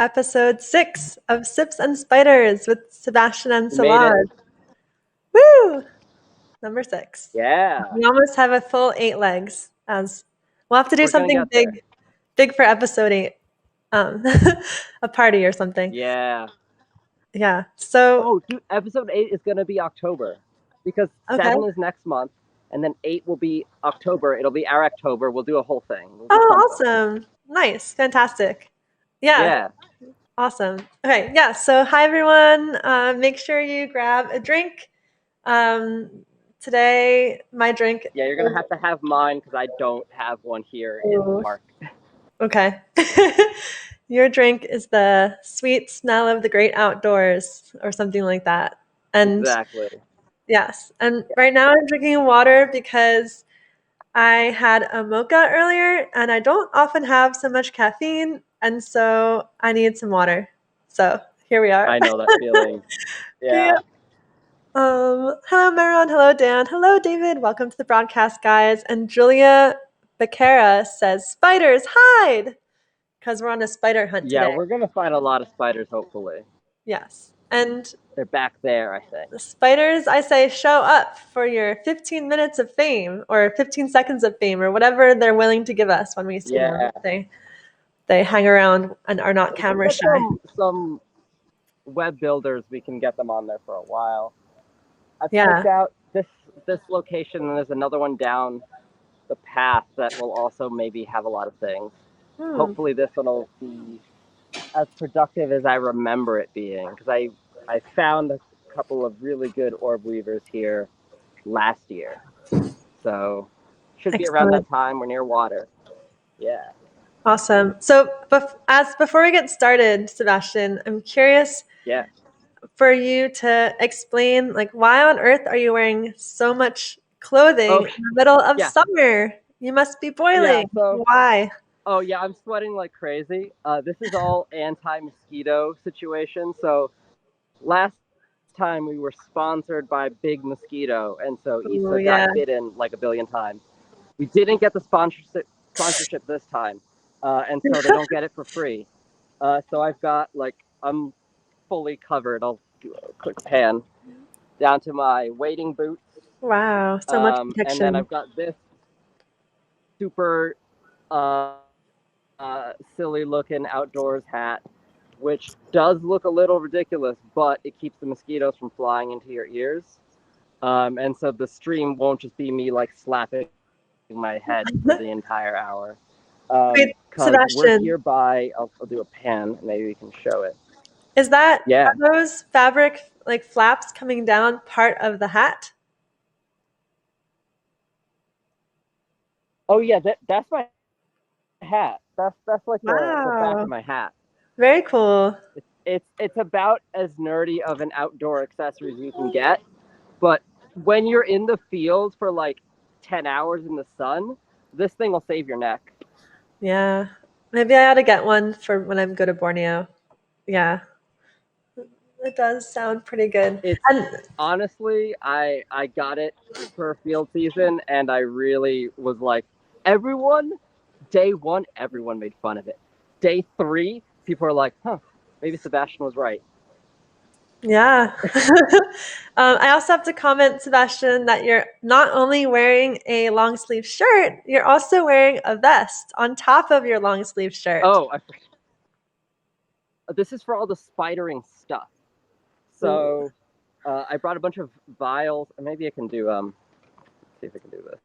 episode 6 of Sips and Spiders with Sebastian and We made it. Solar. Woo! Number 6. Yeah. We almost have a full 8 legs. As we'll have to do We're gonna something get there. big for episode 8. A party or something. Yeah. Yeah. So Oh, dude, episode 8 is gonna be October because Okay. 7 is next month, and then 8 will be October. It'll be our October. We'll do a whole thing. We'll do something. awesome. Nice. Fantastic. Yeah. Yeah. Awesome. Okay. Yeah. So hi everyone. Make sure you grab a drink. Today my drink. Yeah, you're gonna have to have mine because I don't have one here in the park. Okay. Your drink is the sweet smell of the great outdoors or something like that. And Exactly. yes. And right now I'm drinking water because I had a mocha earlier and I don't often have so much caffeine. And so I need some water. So here we are. I know that feeling. Yeah. Hello, Maron. Hello, Dan. Hello, David. Welcome to the broadcast, guys. And Julia Becerra says, spiders, hide! Because we're on a spider hunt today. Yeah, we're gonna find a lot of spiders, hopefully. Yes. And they're back there, I think. The spiders, I say, show up for your 15 minutes of fame or 15 seconds of fame or whatever they're willing to give us when we see them. They hang around and are not camera shy. Some web builders, we can get them on there for a while. I've checked out this location, and there's another one down the path that will also maybe have a lot of things. Hopefully this one will be as productive as I remember it being, because I found a couple of really good orb weavers here last year. So should be around that time. We're near water. Yeah. Awesome. So before we get started, Sebastian, I'm curious for you to explain, like, why on earth are you wearing so much clothing in the middle of summer? You must be boiling. Why? Oh, yeah, I'm sweating like crazy. This is all anti-mosquito situation. So last time we were sponsored by Big Mosquito, and so Issa got bitten like a billion times. We didn't get the sponsorship this time, and so they don't get it for free. So I've got, I'm fully covered. I'll do a quick pan down to my wading boots. Wow, so much protection. And then I've got this super silly looking outdoors hat, which does look a little ridiculous, but it keeps the mosquitoes from flying into your ears. And so the stream won't just be me like slapping my head for the entire hour. Wait, Sebastian, we're nearby. I'll do a pan. Maybe we can show it. Is that are those fabric like flaps coming down part of the hat? Oh yeah, that's my hat. That's like the back of my hat. Very cool. It's about as nerdy of an outdoor accessory as you can get, but when you're in the field for like 10 hours in the sun, this thing will save your neck. Yeah, maybe I ought to get one for when I go to Borneo. Yeah, it does sound pretty good. Honestly, I got it for field season, and I really was like, day 1, everyone made fun of it. Day 3, people are like, huh, maybe Sebastian was right. Yeah. I also have to comment, Sebastian, that you're not only wearing a long sleeve shirt, you're also wearing a vest on top of your long sleeve shirt. Oh, this is for all the spidering stuff. So I brought a bunch of vials. Maybe I can do see if I can do this.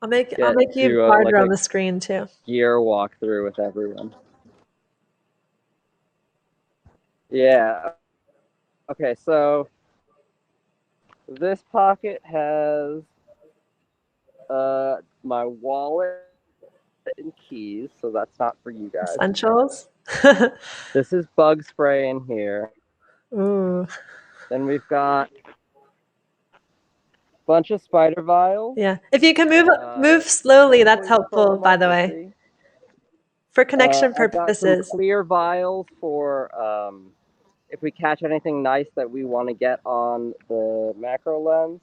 I'll make you larger on the screen too. Gear walkthrough with everyone. Yeah. Okay, so this pocket has my wallet and keys, so that's not for you guys. Essentials. This is bug spray in here. Ooh. Then we've got a bunch of spider vials. Yeah. If you can move slowly, that's helpful, by the way. For connection purposes. I've got some clear vials for if we catch anything nice that we want to get on the macro lens.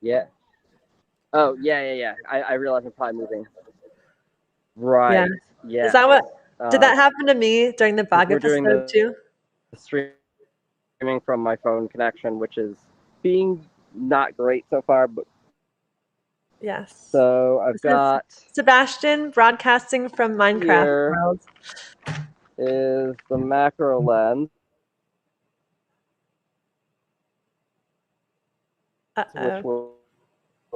Yeah. Oh, yeah. I realize I'm probably moving. Right. Yeah. Is that what did that happen to me during the bog we're doing episode too? streaming from my phone connection, which is being not great so far, but Yes. so I've got Sebastian broadcasting from Minecraft World. Is the macro lens, which will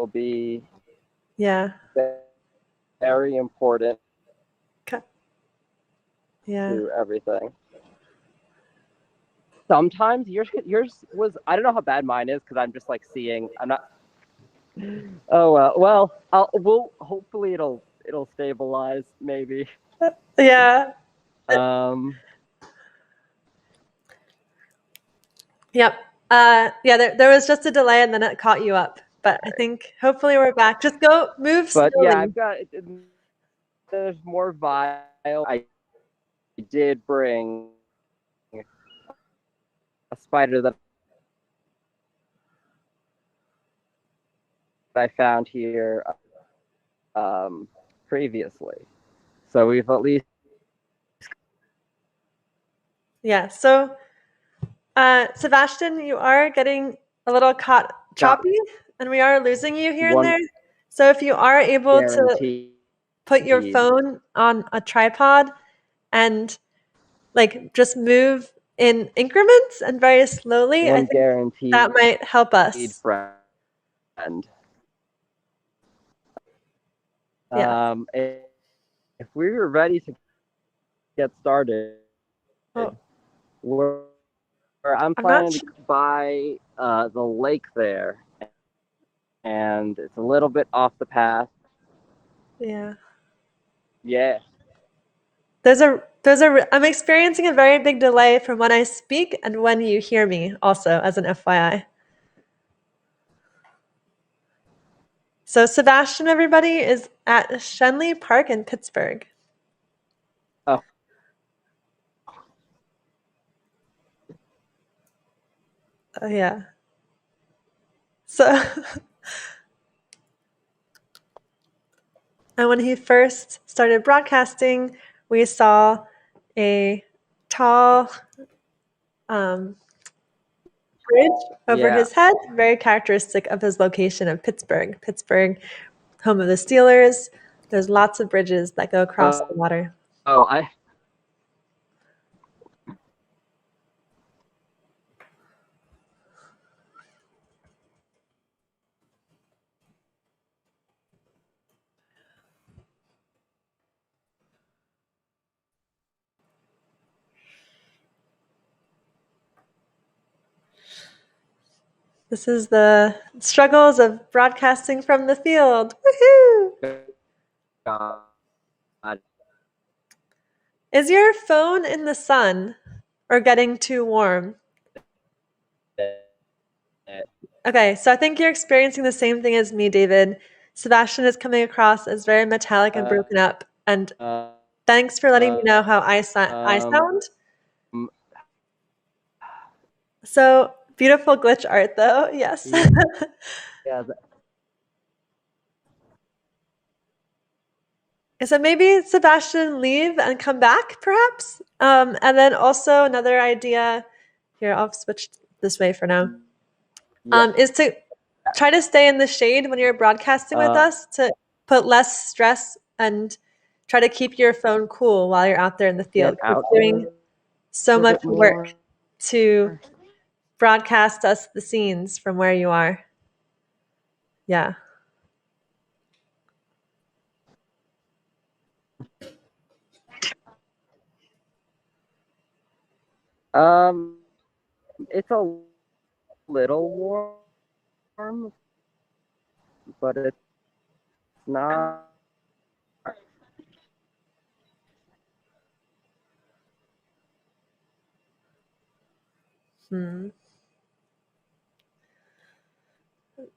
be very important to everything. Sometimes yours was, I don't know how bad mine is because I'm just like seeing, I'm not. Oh well, we'll hopefully it'll stabilize maybe. Yeah. Yep. Yeah, there was just a delay and then it caught you up. But I think hopefully we're back. Just go move slowly. But yeah, I've got, there's more vial. I did bring a spider that I found here previously. So we've at least. Yeah, so Sebastian, you are getting a little choppy and we are losing you here and there. So if you are able to put your phone on a tripod and like just move in increments and very slowly, I think that might help us. Friend. Yeah. If we were ready to get started, I'm planning to by the lake there, and it's a little bit off the path. Yeah. Yeah. I'm experiencing a very big delay from when I speak and when you hear me also, as an FYI. So Sebastian, everybody, is at Shenley Park in Pittsburgh. Oh. Yeah. So, and when he first started broadcasting, we saw a tall bridge over his head, very characteristic of his location of Pittsburgh. Pittsburgh, home of the Steelers. There's lots of bridges that go across the water. This is the struggles of broadcasting from the field. Woohoo! Is your phone in the sun or getting too warm? Okay, so I think you're experiencing the same thing as me, David. Sebastian is coming across as very metallic and broken up. And thanks for letting me know how I sound. So beautiful glitch art, though. Yes. Yeah. So maybe Sebastian leave and come back, perhaps. And then also another idea. Here, I'll switch this way for now. Is to try to stay in the shade when you're broadcasting with us to put less stress and try to keep your phone cool while you're out there in the field. You're doing so much work to broadcast us the scenes from where you are. Yeah. It's a little warm, but it's not.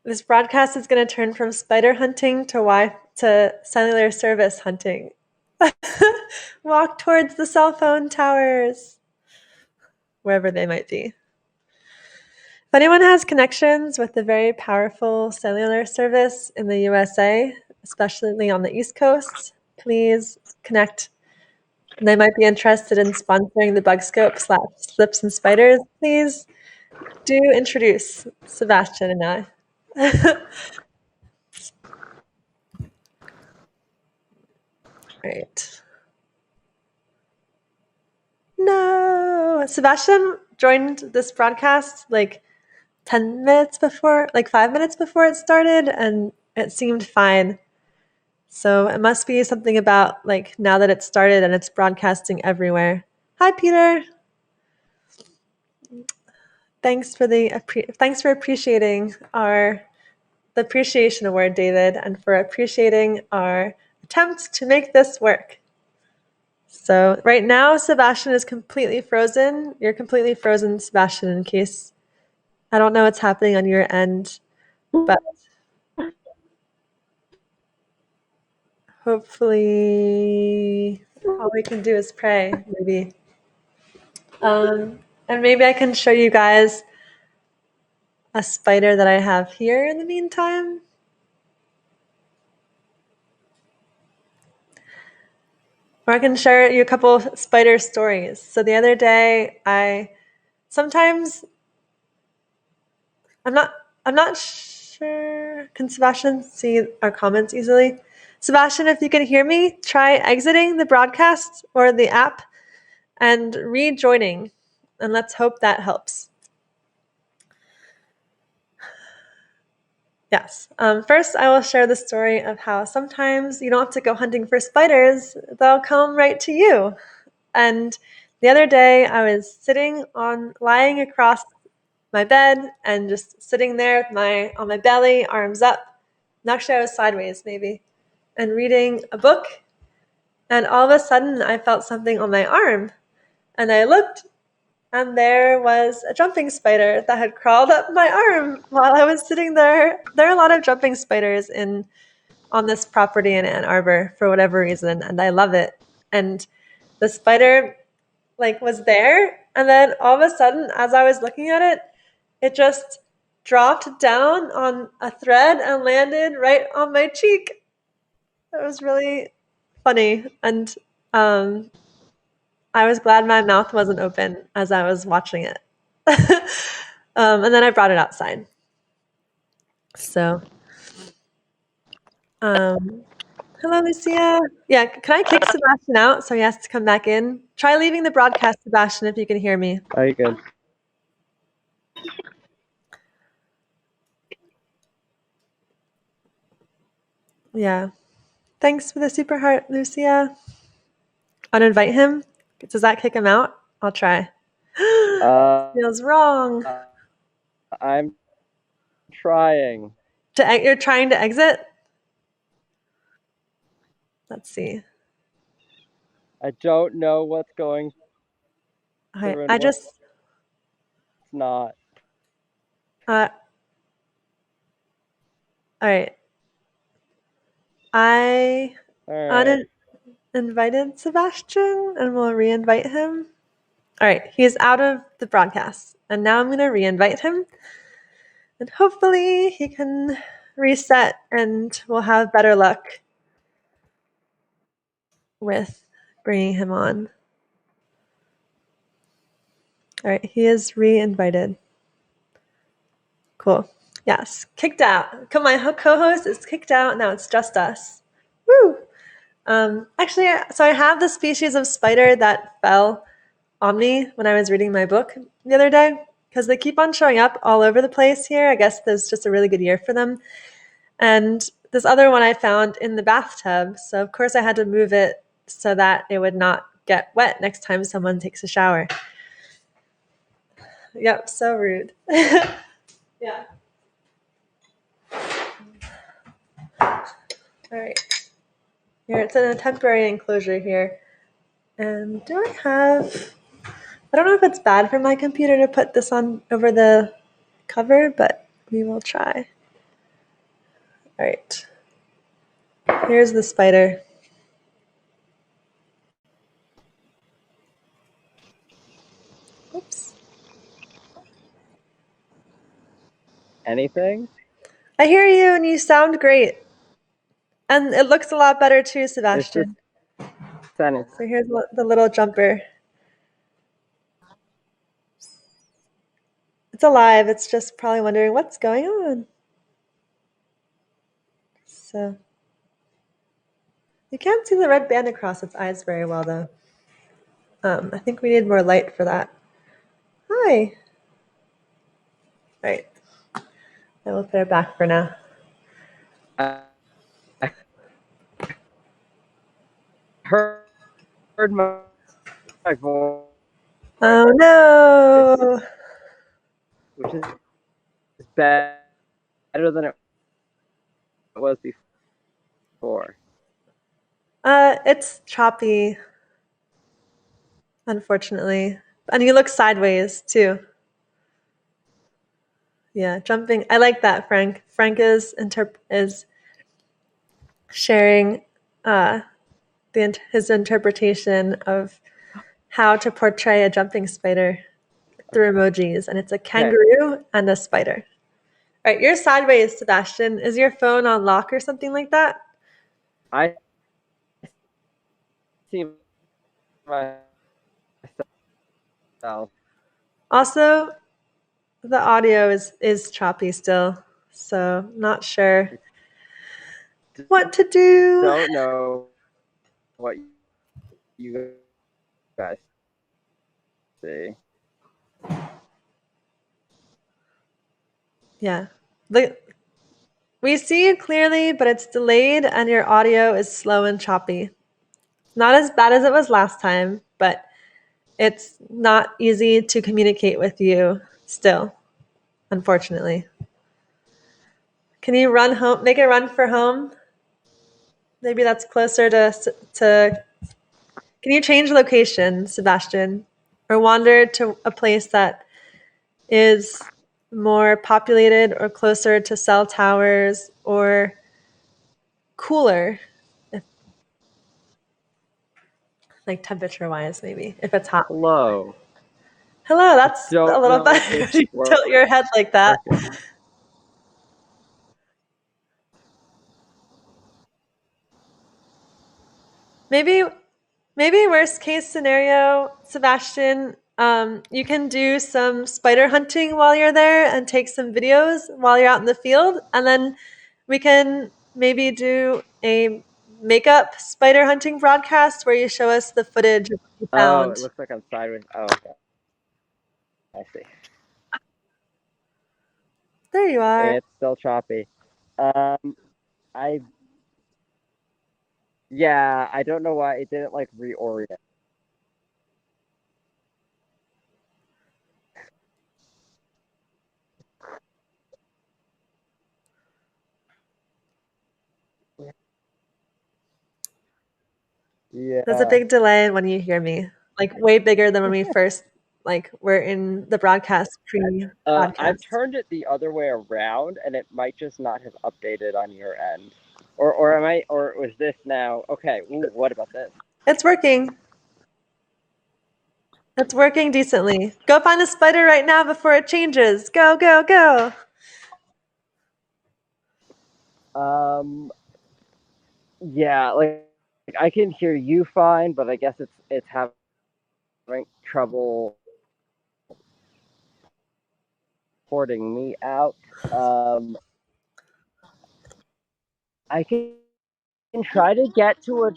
This broadcast is going to turn from spider hunting to cellular service hunting. Walk towards the cell phone towers, wherever they might be. If anyone has connections with the very powerful cellular service in the USA, especially on the East Coast, please connect and they might be interested in sponsoring the Bug Scope / Slips and Spiders, please do introduce Sebastian and I. Right. No, Sebastian joined this broadcast like 10 minutes before, like 5 minutes before it started, and it seemed fine. So it must be something about like now that it started and it's broadcasting everywhere. Hi, Peter. Thanks for appreciating the appreciation award, David, and for appreciating our attempt to make this work. So right now, Sebastian is completely frozen. You're completely frozen, Sebastian, in case I don't know what's happening on your end, but hopefully all we can do is pray, maybe. And maybe I can show you guys a spider that I have here in the meantime. Or I can share you a couple spider stories. So the other day, sometimes I'm not sure. Can Sebastian see our comments easily? Sebastian, if you can hear me, try exiting the broadcast or the app and rejoining, and let's hope that helps. Yes. First, I will share the story of how sometimes you don't have to go hunting for spiders; they'll come right to you. And the other day, I was lying across my bed and just sitting there with on my belly, arms up. And actually, I was sideways, maybe, and reading a book. And all of a sudden, I felt something on my arm, and I looked, and there was a jumping spider that had crawled up my arm while I was sitting there. There are a lot of jumping spiders on this property in Ann Arbor for whatever reason, and I love it. And the spider was there, and then all of a sudden, as I was looking at it, it just dropped down on a thread and landed right on my cheek. It was really funny, and I was glad my mouth wasn't open as I was watching it. And then I brought it outside. So, hello, Lucia. Yeah, can I kick Sebastian out so he has to come back in? Try leaving the broadcast, Sebastian, if you can hear me. Are you good? Yeah. Thanks for the super heart, Lucia. Uninvite him? Does that kick him out? I'll try. Feels wrong. I'm trying. You're trying to exit? Let's see. I don't know what's going through and what's not. All right. I uninvited Sebastian and we'll re-invite him. All right, he's out of the broadcast. And now I'm going to re-invite him. And hopefully he can reset and we'll have better luck with bringing him on. All right, he is re-invited. Cool. Yes, kicked out. My co-host is kicked out. Now it's just us. Woo! Actually, so I have the species of spider that fell on me when I was reading my book the other day because they keep on showing up all over the place here. I guess there's just a really good year for them. And this other one I found in the bathtub. So of course I had to move it so that it would not get wet next time someone takes a shower. Yep, so rude. Yeah. All right. Here, it's in a temporary enclosure here. And I don't know if it's bad for my computer to put this on over the cover, but we will try. All right. Here's the spider. Oops. Anything? I hear you and you sound great. And it looks a lot better too, Sebastian. Sense. So here's the little jumper. It's alive. It's just probably wondering what's going on. So you can't see the red band across its eyes very well, though. I think we need more light for that. Hi. Right. I will put her back for now. I heard my voice. Oh no! Which is better than it was before. It's choppy, unfortunately. And you look sideways, too. Yeah, jumping. I like that, Frank. Frank is sharing his interpretation of how to portray a jumping spider through emojis, and it's a kangaroo and a spider. All right, you're sideways, Sebastian. Is your phone on lock or something like that? I see myself. Also, the audio is choppy still, so not sure what to do. Don't know what you guys see. Yeah. We see you clearly, but it's delayed and your audio is slow and choppy. Not as bad as it was last time, but it's not easy to communicate with you still, unfortunately. Can you run home? Make a run for home? Maybe that's closer to. Can you change location, Sebastian, or wander to a place that is more populated or closer to cell towers or cooler, like temperature-wise, maybe if it's hot. Hello. Hello, that's a Don't little know if better. this You tilt your head like that. Maybe worst case scenario, Sebastian, you can do some spider hunting while you're there and take some videos while you're out in the field, and then we can maybe do a makeup spider hunting broadcast where you show us the footage of what you Oh, found. it looks like I'm sideways. Oh, okay. I see. There you are. It's still choppy. I Yeah, I don't know why it didn't like reorient. There's a Yeah. big delay when you hear me, like way bigger than when we first were in the broadcast I've pre-podcast. turned it the other way around, and it might just not have updated on your end. Or am I? Or was this now? Okay. Ooh, what about this? It's working. It's working decently. Go find a spider right now before it changes. Go, go, go. Yeah, like I can hear you fine, but I guess it's having trouble porting me out. I can try to get to a.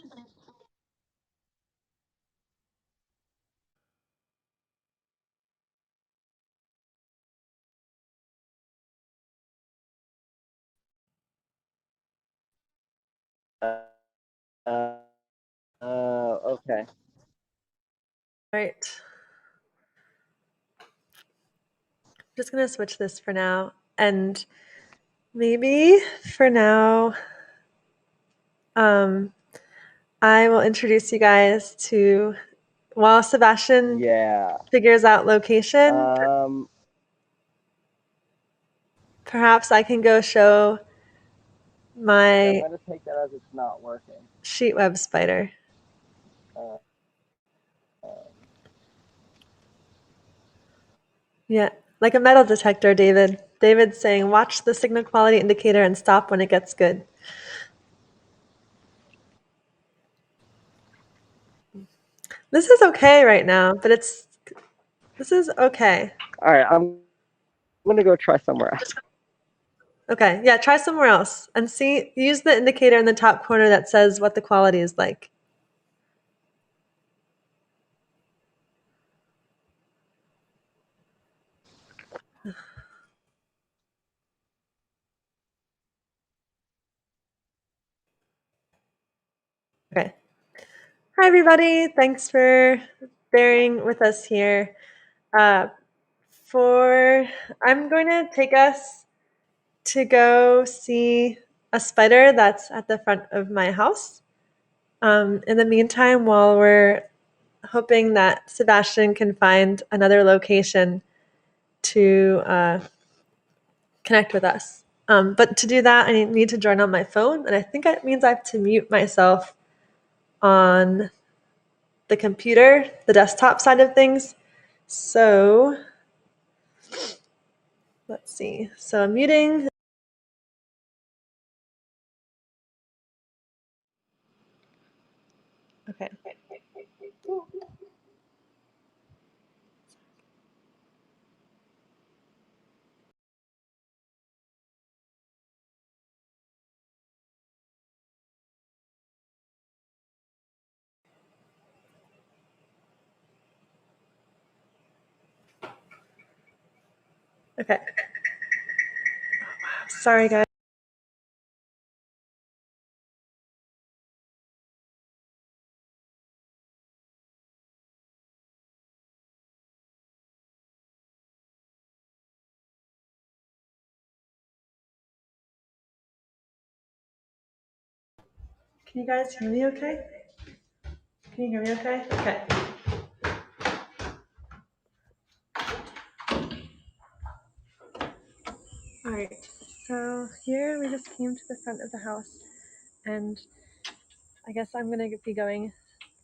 Uh, okay. Right. I'm just going to switch this for now. And maybe for now, um, I will introduce you guys to, while Sebastian Yeah. figures out location, perhaps I can go show I'm my gonna take that as it's not working. sheet web spider. Uh, Yeah, like a metal detector, David. David's saying, watch the signal quality indicator and stop when it gets good. This is okay right now, but this is okay. All right, I'm gonna go try somewhere else. Okay, yeah, try somewhere else and see. Use the indicator in the top corner that says what the quality is like. Okay. Hi, everybody. Thanks for bearing with us here. Uh, I'm going to take us to go see a spider that's at the front of my house. In the meantime, while we're hoping that Sebastian can find another location to connect with us. But to do that, I need to join on my phone, and I think that means I have to mute myself on the computer, the desktop side of things. So let's see. So I'm muting. Okay. Okay. Sorry, guys. Can you guys hear me okay? Can you hear me okay? Okay. All right. So here we just came to the front of the house, and I guess I'm going to be going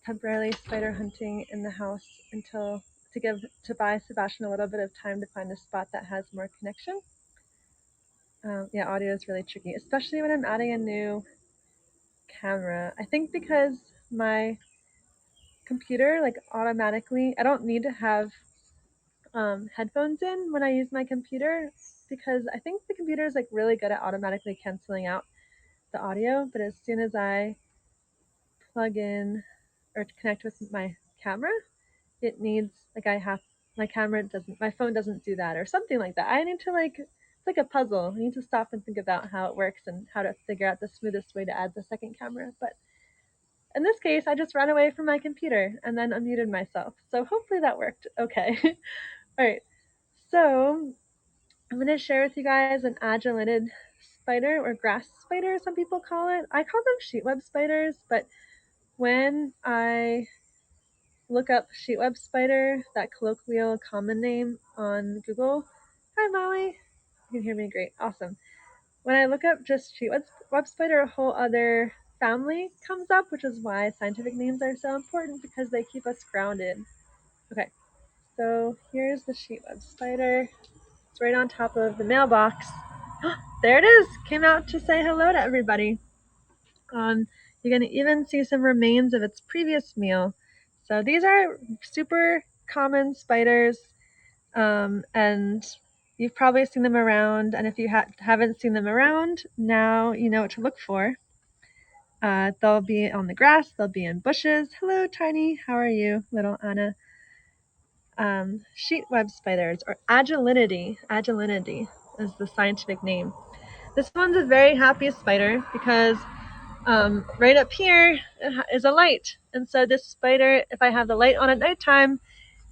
temporarily spider hunting in the house until to buy Sebastian a little bit of time to find a spot that has more connection. Yeah, audio is really tricky, especially when I'm adding a new camera. I think because my computer automatically, I don't need to have headphones in when I use my computer, because I think the computer is really good at automatically canceling out the audio. But as soon as I plug in or connect with my camera, it needs my phone doesn't do that or something like that. I need to it's like a puzzle. I need to stop and think about how it works and how to figure out the smoothest way to add the second camera. But in this case, I just ran away from my computer and then unmuted myself. So hopefully that worked okay. All right. So I'm going to share with you guys an agelidid spider, or grass spider, some people call it. I call them sheetweb spiders, but when I look up sheetweb spider, that colloquial common name, on Google. Hi, Molly. You can hear me great. Awesome. When I look up just sheetweb spider, a whole other family comes up, which is why scientific names are so important, because they keep us grounded. Okay, so here's the sheetweb spider. It's right on top of the mailbox. There it is. Came out to say hello to everybody. You're going to even see some remains of its previous meal. So these are super common spiders, and you've probably seen them around. And if you haven't seen them around, now you know what to look for. They'll be on the grass. They'll be in bushes. Hello, Tiny. How are you, little Anna? Sheetweb spiders, or Agelinidae. Agelinidae is the scientific name. This one's a very happy spider because right up here is a light. And so this spider, if I have the light on at nighttime,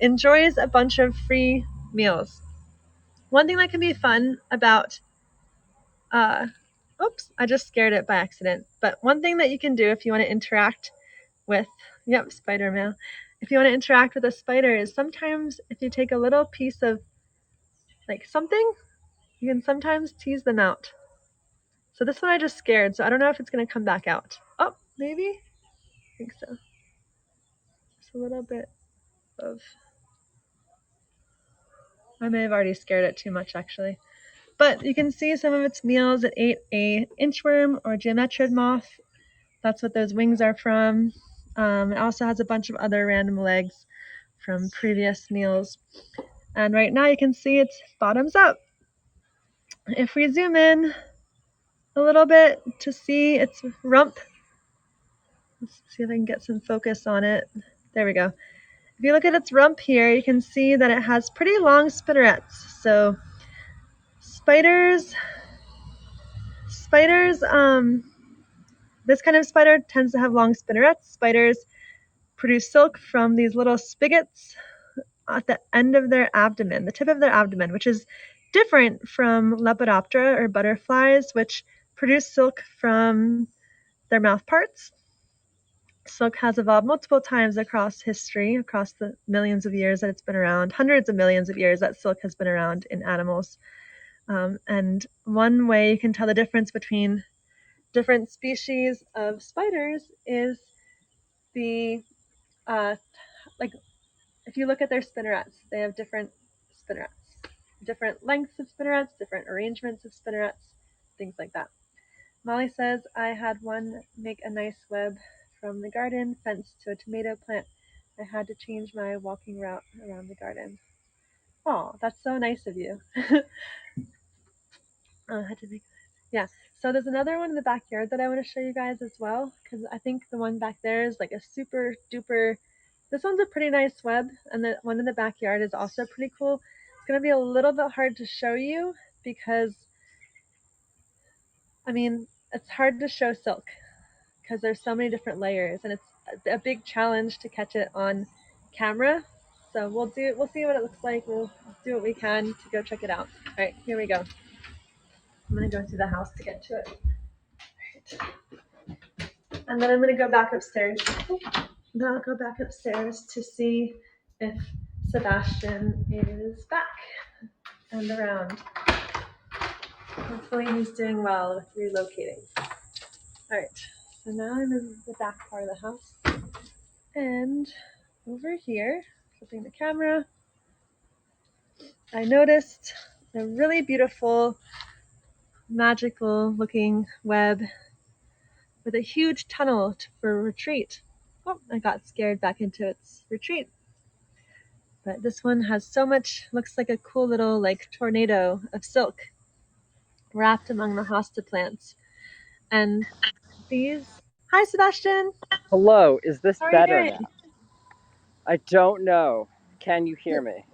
enjoys a bunch of free meals. One thing that can be fun about, oops, I just scared it by accident. But one thing that you can do if you want to interact with, yep, spider mail. If you want to interact with a spider, is sometimes if you take a little piece of something, you can sometimes tease them out. So this one I just scared, so I don't know if it's going to come back out. Oh, maybe? I think so. Just a little bit of... I may have already scared it too much, actually. But you can see some of its meals. It ate a inchworm, or geometrid moth. That's what those wings are from. It also has a bunch of other random legs from previous meals. And right now you can see it's bottoms up. If we zoom in a little bit to see its rump, let's see if I can get some focus on it. There we go. If you look at its rump here, you can see that it has pretty long spinnerets. So spiders, this kind of spider tends to have long spinnerets. Spiders produce silk from these little spigots at the end of their abdomen, the tip of their abdomen, which is different from Lepidoptera or butterflies, which produce silk from their mouth parts. Silk has evolved multiple times across history, across the millions of years that it's been around, hundreds of millions of years that silk has been around in animals. And one way you can tell the difference between different species of spiders is the like if you look at their spinnerets, they have different spinnerets, different lengths of spinnerets, different arrangements of spinnerets, things like that. Molly says, I had one make a nice web from the garden fence to a tomato plant. I had to change my walking route around the garden. Oh, that's so nice of you. I had to make, yeah. So there's another one in the backyard that I want to show you guys as well, because I think the one back there is like a super duper, this one's a pretty nice web, and the one in the backyard is also pretty cool. It's going to be a little bit hard to show you because, I mean, it's hard to show silk because there's so many different layers, and it's a big challenge to catch it on camera. So we'll see what it looks like. We'll do what we can to go check it out. All right, here we go. I'm gonna go through the house to get to it. Right. And then I'm gonna go back upstairs. Then I'll go back upstairs to see if Sebastian is back and around. Hopefully he's doing well with relocating. All right, so now I'm in the back part of the house. And over here, flipping the camera, I noticed a really beautiful, magical looking web with a huge tunnel for retreat. Oh, I got scared back into its retreat. But this one has so much, looks like a cool little like tornado of silk wrapped among the hosta plants. And these, hi Sebastian. Hello, is this How are you better doing? now? I don't know. Can you hear me?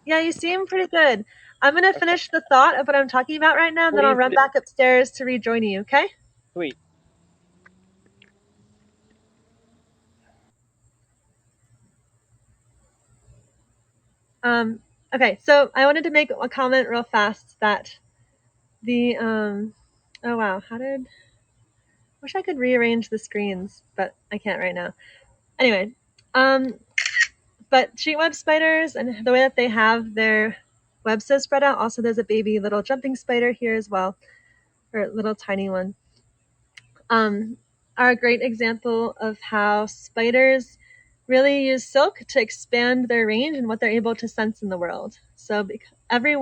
Yeah, you seem pretty good. I'm going to finish the thought of what I'm talking about right now, and then I'll run back upstairs to rejoin you, okay? Sweet. Okay, so I wanted to make a comment real fast that the, oh wow, wish I could rearrange the screens, but I can't right now. Anyway, but sheet web spiders and the way that they have their webs so spread out, also there's a baby little jumping spider here as well, or a little tiny one, are a great example of how spiders really use silk to expand their range and what they're able to sense in the world. So every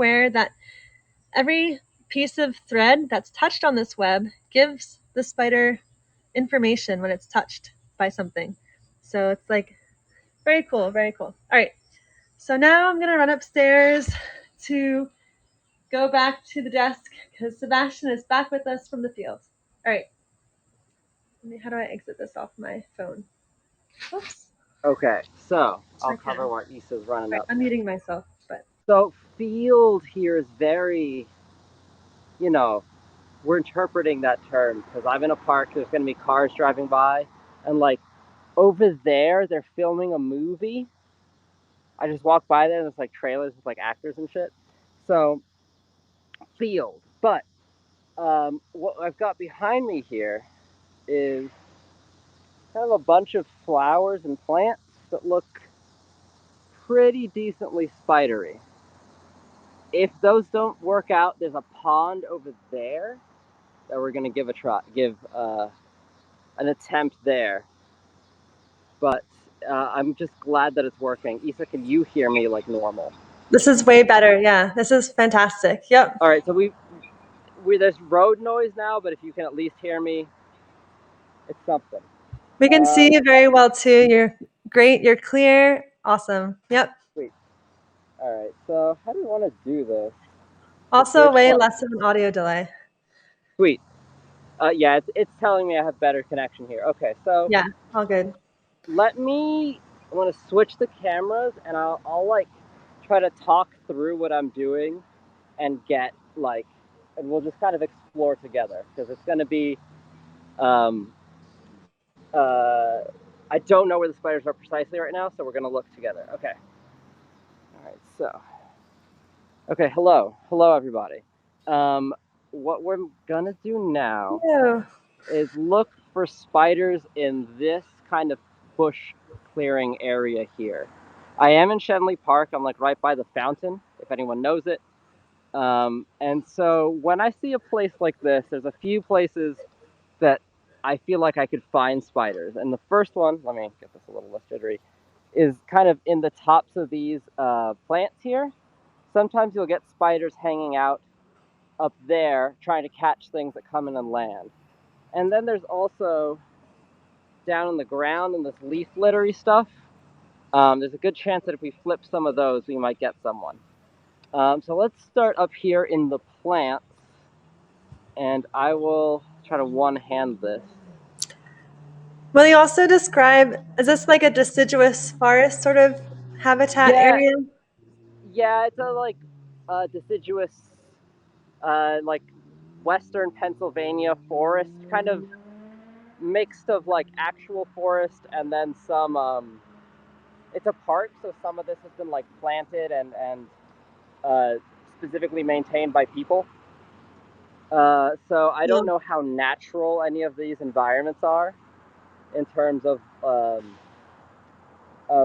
piece of thread that's touched on this web gives the spider information when it's touched by something. So it's like very cool, very cool. All right, so now I'm gonna run upstairs to go back to the desk because Sebastian is back with us from the field. All right, how do I exit this off my phone? Oops. Okay, so I'll cover what Issa's running up. I'm muting myself, but so field here is very, we're interpreting that term because I'm in a park. There's going to be cars driving by, and like over there, they're filming a movie. I just walk by there, and there's like trailers with like actors and shit. So field, but what I've got behind me here is kind of a bunch of flowers and plants that look pretty decently spidery. If those don't work out, there's a pond over there that we're gonna give an attempt there. But I'm just glad that it's working. Issa, can you hear me like normal? This is way better. Yeah, this is fantastic. Yep. All right, so there's road noise now, but if you can at least hear me, it's something. We can see you very well too. You're great. You're clear. Awesome. Yep. Sweet. All right. So how do we want to do this? Also, way less of an audio delay. Sweet. Yeah, it's telling me I have better connection here. Okay, so yeah, all good. I'm gonna switch the cameras, and I'll like try to talk through what I'm doing, and and we'll just kind of explore together because it's gonna be, um, I don't know where the spiders are precisely right now, so we're gonna look together. Okay. All right. So, okay. Hello, everybody. What we're gonna do now is look for spiders in this kind of bush clearing area here. I am in Shenley Park. I'm like right by the fountain, if anyone knows it. And so when I see a place like this, there's a few places that I feel like I could find spiders. And the first one, let me get this a little less jittery, is kind of in the tops of these plants here. Sometimes you'll get spiders hanging out up there trying to catch things that come in and land. And then there's also down on the ground in this leaf littery stuff. There's a good chance that if we flip some of those, we might get someone. So let's start up here in the plants, and I will try to one-hand this. Will you also describe, is this like a deciduous forest sort of habitat area? Yeah, it's a deciduous, like Western Pennsylvania forest, kind of mixed of like actual forest and then some. It's a park, so some of this has been like planted and uh, specifically maintained by people. So I don't know how natural any of these environments are in terms of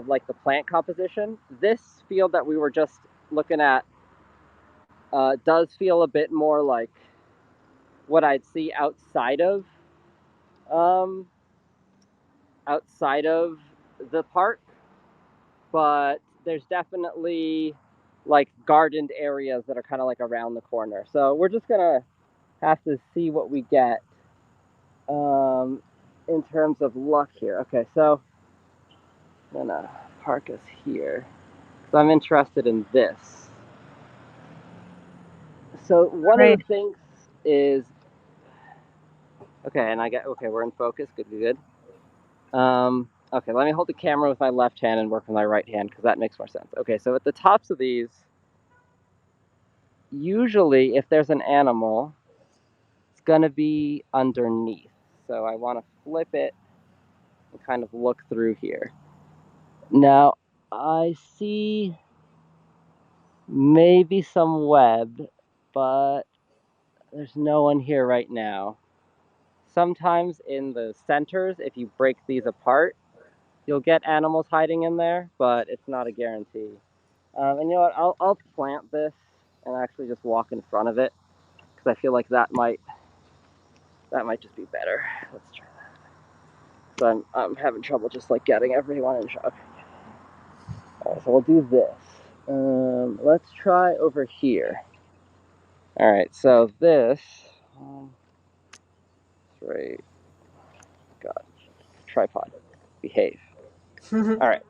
like the plant composition. This field that we were just looking at does feel a bit more like what I'd see um, outside of the park, but there's definitely like gardened areas that are kind of like around the corner. So we're just gonna have to see what we get in terms of luck here. Okay, so I'm gonna park us here because I'm interested in this. So one of the things is okay, and we're in focus. Good. Okay, let me hold the camera with my left hand and work with my right hand because that makes more sense. Okay, so at the tops of these, usually if there's an animal, it's gonna be underneath. So I want to flip it and kind of look through here. Now I see maybe some web, but there's no one here right now. Sometimes in the centers, if you break these apart, you'll get animals hiding in there, but it's not a guarantee. And you know what? I'll plant this and actually just walk in front of it because I feel like that might just be better. Let's try that. So I'm having trouble just like getting everyone in shot. Okay. All right, so we'll do this. Let's try over here. All right, so this. Right. God, tripod, behave. All right.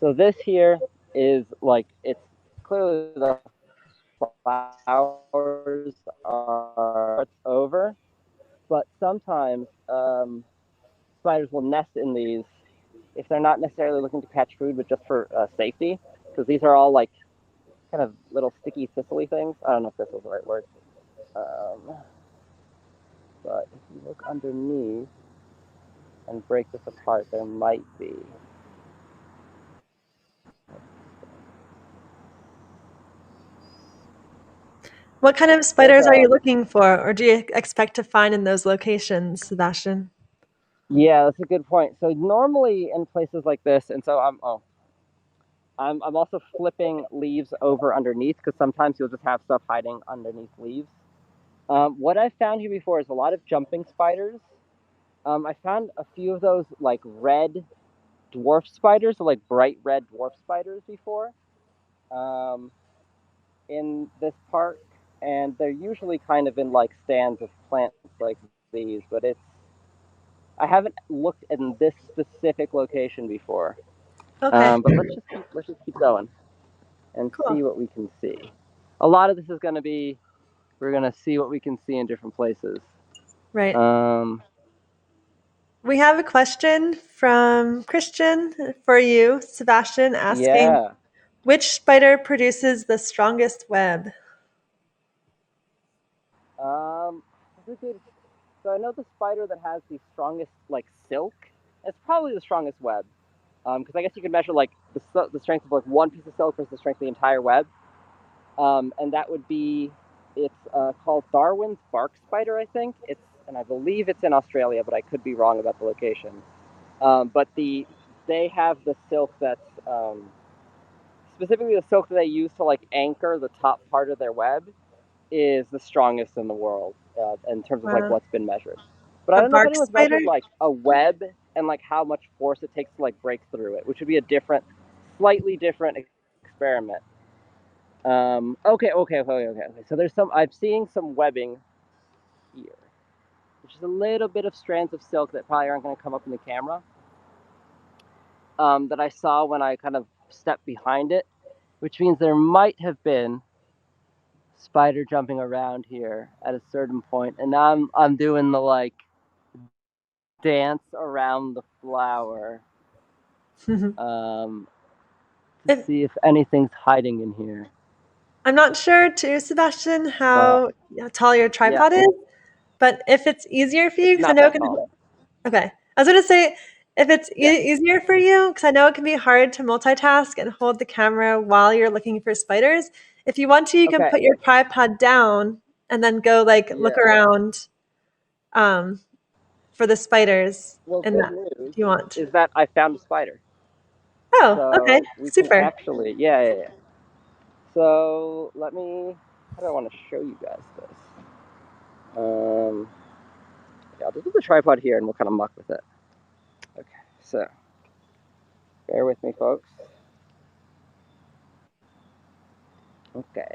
So this here is like it's clearly the flowers are over, but sometimes spiders will nest in these if they're not necessarily looking to catch food, but just for safety, because these are all like kind of little sticky thistly things. I don't know if this is the right word, but if you look underneath and break this apart, there might be. What kind of spiders are you looking for, or do you expect to find in those locations, Sebastian? Yeah, that's a good point. So normally in places like this, and so I'm also flipping leaves over underneath because sometimes you'll just have stuff hiding underneath leaves. What I've found here before is a lot of jumping spiders. I found a few of those like red dwarf spiders, so like bright red dwarf spiders before, in this park, and they're usually kind of in like stands of plants like these, but I haven't looked in this specific location before. Okay. But let's just keep going and Cool. see what we can see. A lot of this is going to be we're going to see what we can see in different places. Right. We have a question from Christian for you, Sebastian, asking which spider produces the strongest web? So I know the spider that has the strongest like silk. It's probably the strongest web. Because I guess you could measure like the strength of like one piece of silk versus the strength of the entire web. And that would be it's called Darwin's bark spider, I think. And I believe it's in Australia, but I could be wrong about the location. But they have the silk that's specifically the silk that they use to like anchor the top part of their web is the strongest in the world in terms of like what's been measured. But I A don't know if bark anyone's spider? measured like a web and like how much force it takes to like break through it, which would be a different, slightly different experiment. Okay. So there's I'm seeing some webbing here, which is a little bit of strands of silk that probably aren't going to come up in the camera. That I saw when I kind of stepped behind it, which means there might have been spider jumping around here at a certain point, and now I'm doing the like dance around the flower to see if anything's hiding in here. I'm not sure too, Sebastian, how tall your tripod is, but if it's easier for you, It's because I not know it that can. tall. Okay, I was gonna say if it's easier for you, because I know it can be hard to multitask and hold the camera while you're looking for spiders. If you want to, you can put your tripod down and then go like look around for the spiders. Well, And good that, news if you want. is that I found a spider. Oh, okay, So we can super. actually, yeah. So how do I want to show you guys this? Yeah, I'll just put the tripod here and we'll kind of muck with it. Okay, so bear with me, folks. Okay.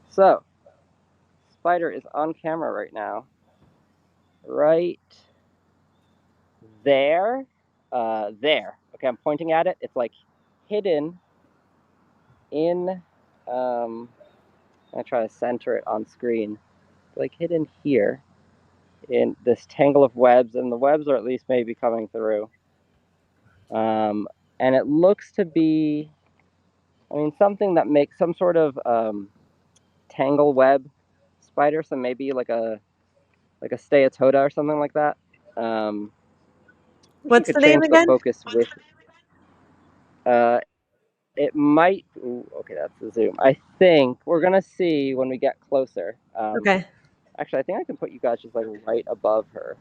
So, spider is on camera right now. Right there. There. Okay, I'm pointing at it. It's like hidden in. I try to center it on screen. Like hidden here in this tangle of webs, and the webs are at least maybe coming through. And it looks to be, I mean, something that makes some sort of tangle web spider. So maybe like a steatoda or something like that. Wish you What's could the name change the again? focus with. It might. Ooh, okay, that's the zoom. I think we're gonna see when we get closer. Okay. Actually, I think I can put you guys just like right above her,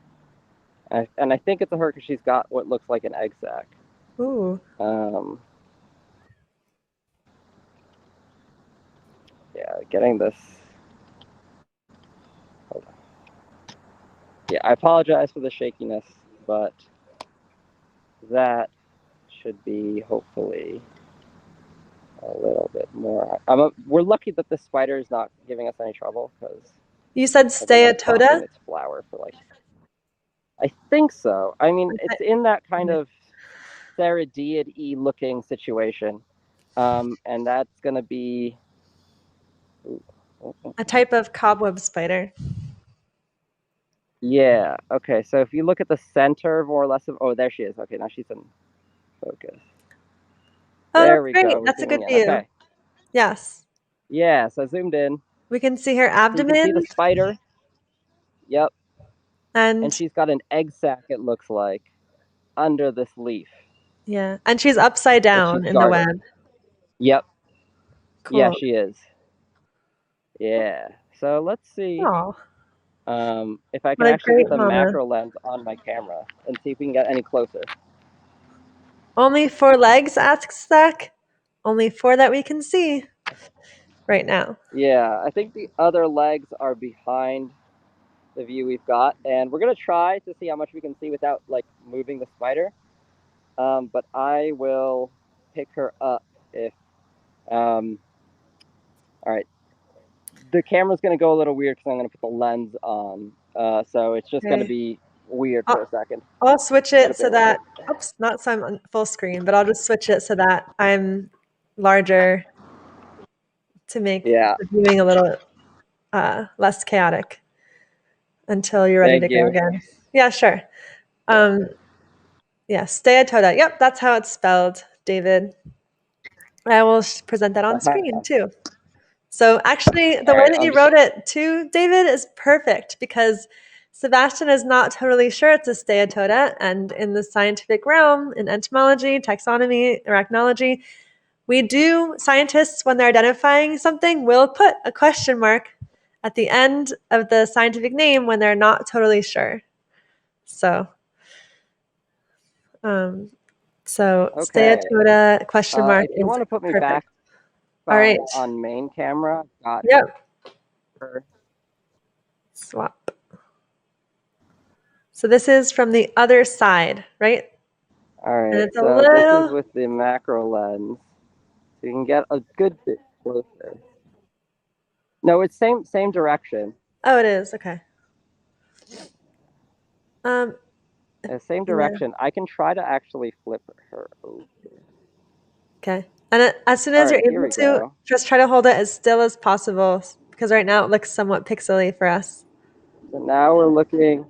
and I think it's a her because she's got what looks like an egg sac. Ooh. Yeah, getting this. Hold on. Yeah, I apologize for the shakiness, but that should be hopefully a little bit more. We're lucky that this spider is not giving us any trouble because You said I've been like steatoda? stalking its flower for like. I think so. I mean, it's in that kind of Theridiid-y looking situation, and that's gonna be A type of cobweb spider. yeah. Okay, so if you look at the center more or less of there she is. Okay, now she's in focus. Oh, There that's we great. go. We're That's a good zooming in. view. Okay. Yes. Yeah, so I zoomed in. We can see her So you can see the abdomen spider. Yep. And and she's got an egg sac, it looks like, under this leaf yeah, and she's upside that she's down in the guarding. web. Yep. Yeah, Cool. she is. Yeah. So let's see Oh, if I can what a actually great get the mama. macro lens on my camera and see if we can get any closer. Only 4 legs, asks Zach. Only 4 that we can see right now. Yeah, I think the other legs are behind the view we've got, and we're gonna try to see how much we can see without like moving the spider. But I will pick her up if. All right, the camera's gonna go a little weird because I'm gonna put the lens on So it's just going to be weird for a second. I'll switch it so that, oops, not so I'm on full screen, but I'll just switch it so that I'm larger to make the viewing a little less chaotic until you're ready to go again. Yeah, sure. Yeah, Steatoda. Yep, that's how it's spelled, David. I will present that on screen too. So actually, the way that you wrote it too, David, is perfect because Sebastian is not totally sure it's a Steatoda, and in the scientific realm, in entomology, taxonomy, arachnology, scientists, when they're identifying something, will put a question mark at the end of the scientific name when they're not totally sure. So, Steatoda question mark. If you want to put me back on main camera, got her. Swap. So this is from the other side, right? All right. And it's this is with the macro lens, so you can get a good bit closer. No, it's same direction. Oh, it is. Okay. Same direction. Yeah. I can try to actually flip her over. Okay. And as soon as you're able to, just try to hold it as still as possible because right now it looks somewhat pixely for us. So now we're looking.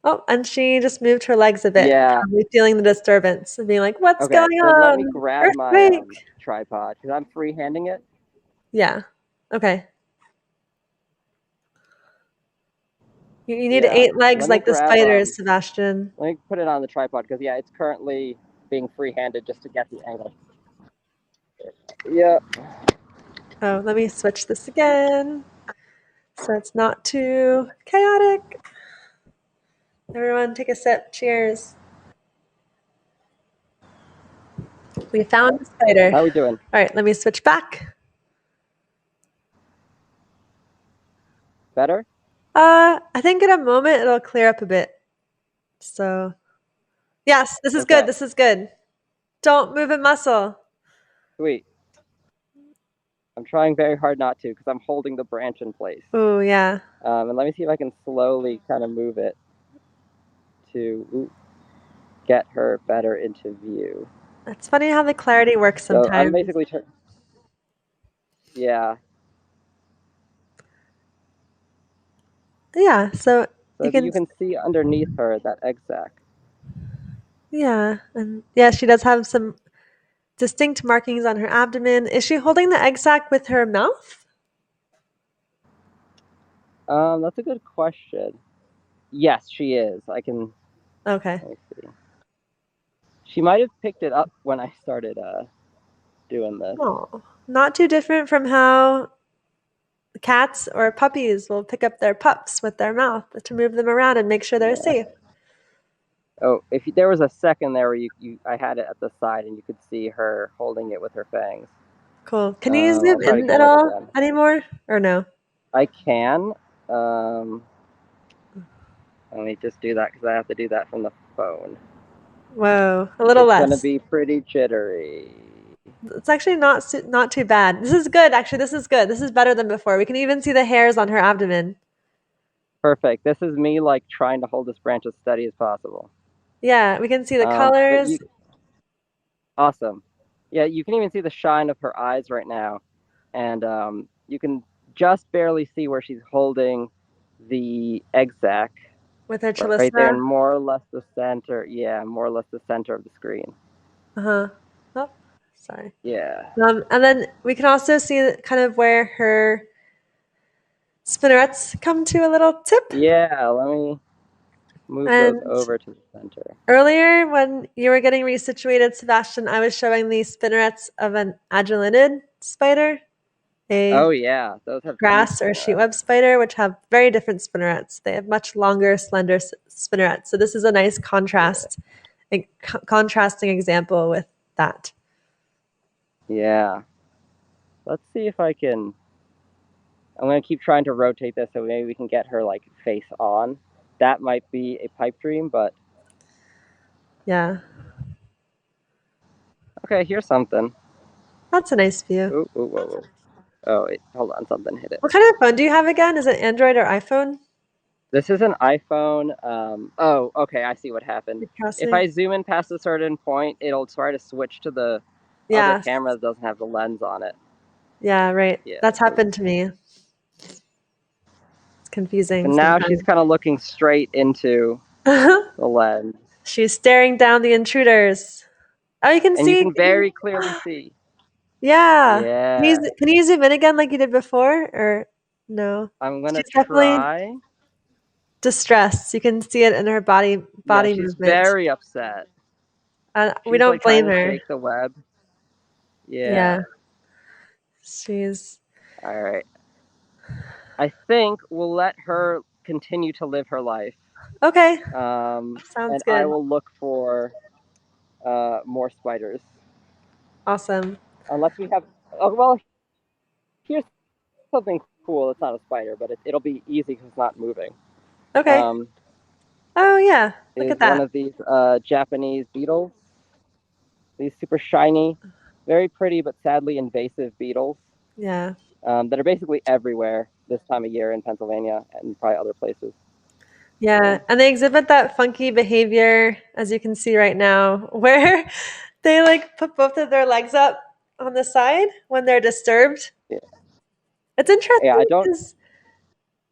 Oh, and she just moved her legs a bit. Yeah. Probably feeling the disturbance and being like, what's going on? Let me grab my tripod because I'm freehanding it. Yeah. Okay. You need 8 legs like the spiders, Sebastian. Let me put it on the tripod because, it's currently being free-handed just to get the angle. Yeah. Oh, let me switch this again so it's not too chaotic. Everyone take a sip. Cheers. We found the spider. How are we doing? All right, let me switch back. Better? I think in a moment it'll clear up a bit. So, yes, this is good. This is good. Don't move a muscle. Sweet. I'm trying very hard not to because I'm holding the branch in place. Oh, yeah. And let me see if I can slowly kind of move it to get her better into view. It's funny how the clarity works sometimes. So I'm basically yeah. Yeah, so you can see underneath her that egg sac. Yeah, and yeah, she does have some distinct markings on her abdomen. Is she holding the egg sac with her mouth? That's a good question. Yes, she is. I can. Okay. Let me see. She might have picked it up when I started doing this. Oh, not too different from how cats or puppies will pick up their pups with their mouth to move them around and make sure they're safe. Oh, if there was a second there where I had it at the side and you could see her holding it with her fangs. Cool. Can you zoom in at all anymore or no? I can. Let me just do that because I have to do that from the phone. Whoa, a little less. It's going to be pretty jittery. It's actually not too bad. This is good. Actually, this is good. This is better than before. We can even see the hairs on her abdomen. Perfect. This is me like trying to hold this branch as steady as possible. Yeah, we can see the colors. Awesome. Yeah, you can even see the shine of her eyes right now. And you can just barely see where she's holding the egg sac. With her chelicera? Right there, more or less the center. Yeah, more or less the center of the screen. Uh-huh. Oh, sorry. Yeah. And then we can also see kind of where her spinnerets come to a little tip. Yeah, let me move those over to the center. Earlier, when you were getting resituated, Sebastian, I was showing the spinnerets of an agellanid spider. Oh, yeah. Those have grass or sheetweb spider, which have very different spinnerets. They have much longer, slender spinnerets. So this is a nice contrast, contrasting example with that. Yeah. Let's see if I can. I'm going to keep trying to rotate this so maybe we can get her like face on. That might be a pipe dream, but. Yeah. Okay, here's something. That's a nice view. Ooh, whoa, whoa. Oh, wait, hold on, something hit it. What kind of phone do you have again? Is it Android or iPhone? This is an iPhone. Oh, okay. I see what happened. If I zoom in past a certain point, it'll try to switch to the other camera that doesn't have the lens on it. Yeah, right. Yeah. That's happened to me. It's confusing. And now she's kind of looking straight into the lens. She's staring down the intruders. Oh, you can and see. You can very clearly see. Yeah. Yeah. Can you zoom in again like you did before, or no? I'm gonna She's definitely try. distressed. You can see it in her body She's movement. very upset. We don't like blame trying to her. shake the web. Yeah. She's all right. I think we'll let her continue to live her life. Okay. Sounds good. I will look for more spiders. Awesome. Unless we have. Oh, well, here's something cool. It's not a spider, but it'll be easy because it's not moving. Okay. Oh yeah. Look at that. One of these Japanese beetles. These super shiny, very pretty but sadly invasive beetles. Yeah. That are basically everywhere this time of year in Pennsylvania and probably other places. Yeah, and they exhibit that funky behavior, as you can see right now, where they like put both of their legs up on the side when they're disturbed. Yeah. It's interesting Yeah, I don't. because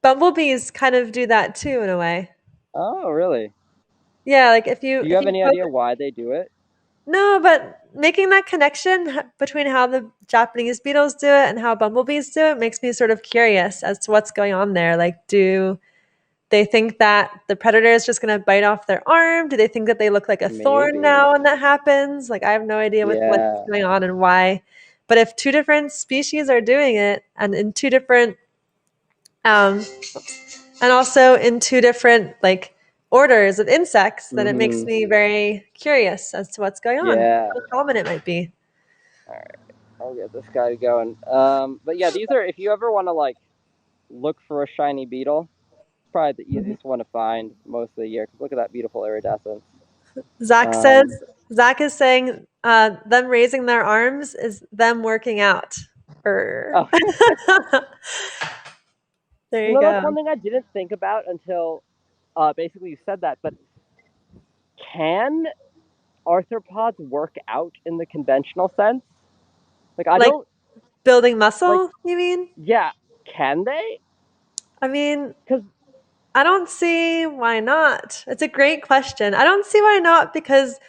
bumblebees kind of do that too, in a way. Oh, really? Yeah, like if you Do you have any idea why they do it? No, but making that connection between how the Japanese beetles do it and how bumblebees do it makes me sort of curious as to what's going on there. Like, do they think that the predator is just going to bite off their arm? Do they think that they look like a thorn now when that happens? Like, I have no idea what's going on and why. But if two different species are doing it, and in two different, and also in two different like orders of insects, then it makes me very curious as to what's going on. How common it might be. All right, I'll get this guy going. But yeah, these are if you ever want to like look for a shiny beetle, it's probably the easiest one to find most of the year. Cause look at that beautiful iridescence. Zach is saying them raising their arms is them working out. Oh. There you go. That's one thing I didn't think about until basically you said that. But can arthropods work out in the conventional sense? Like I don't building muscle. You mean? Yeah. Can they? I mean, because I don't see why not. It's a great question. I don't see why not because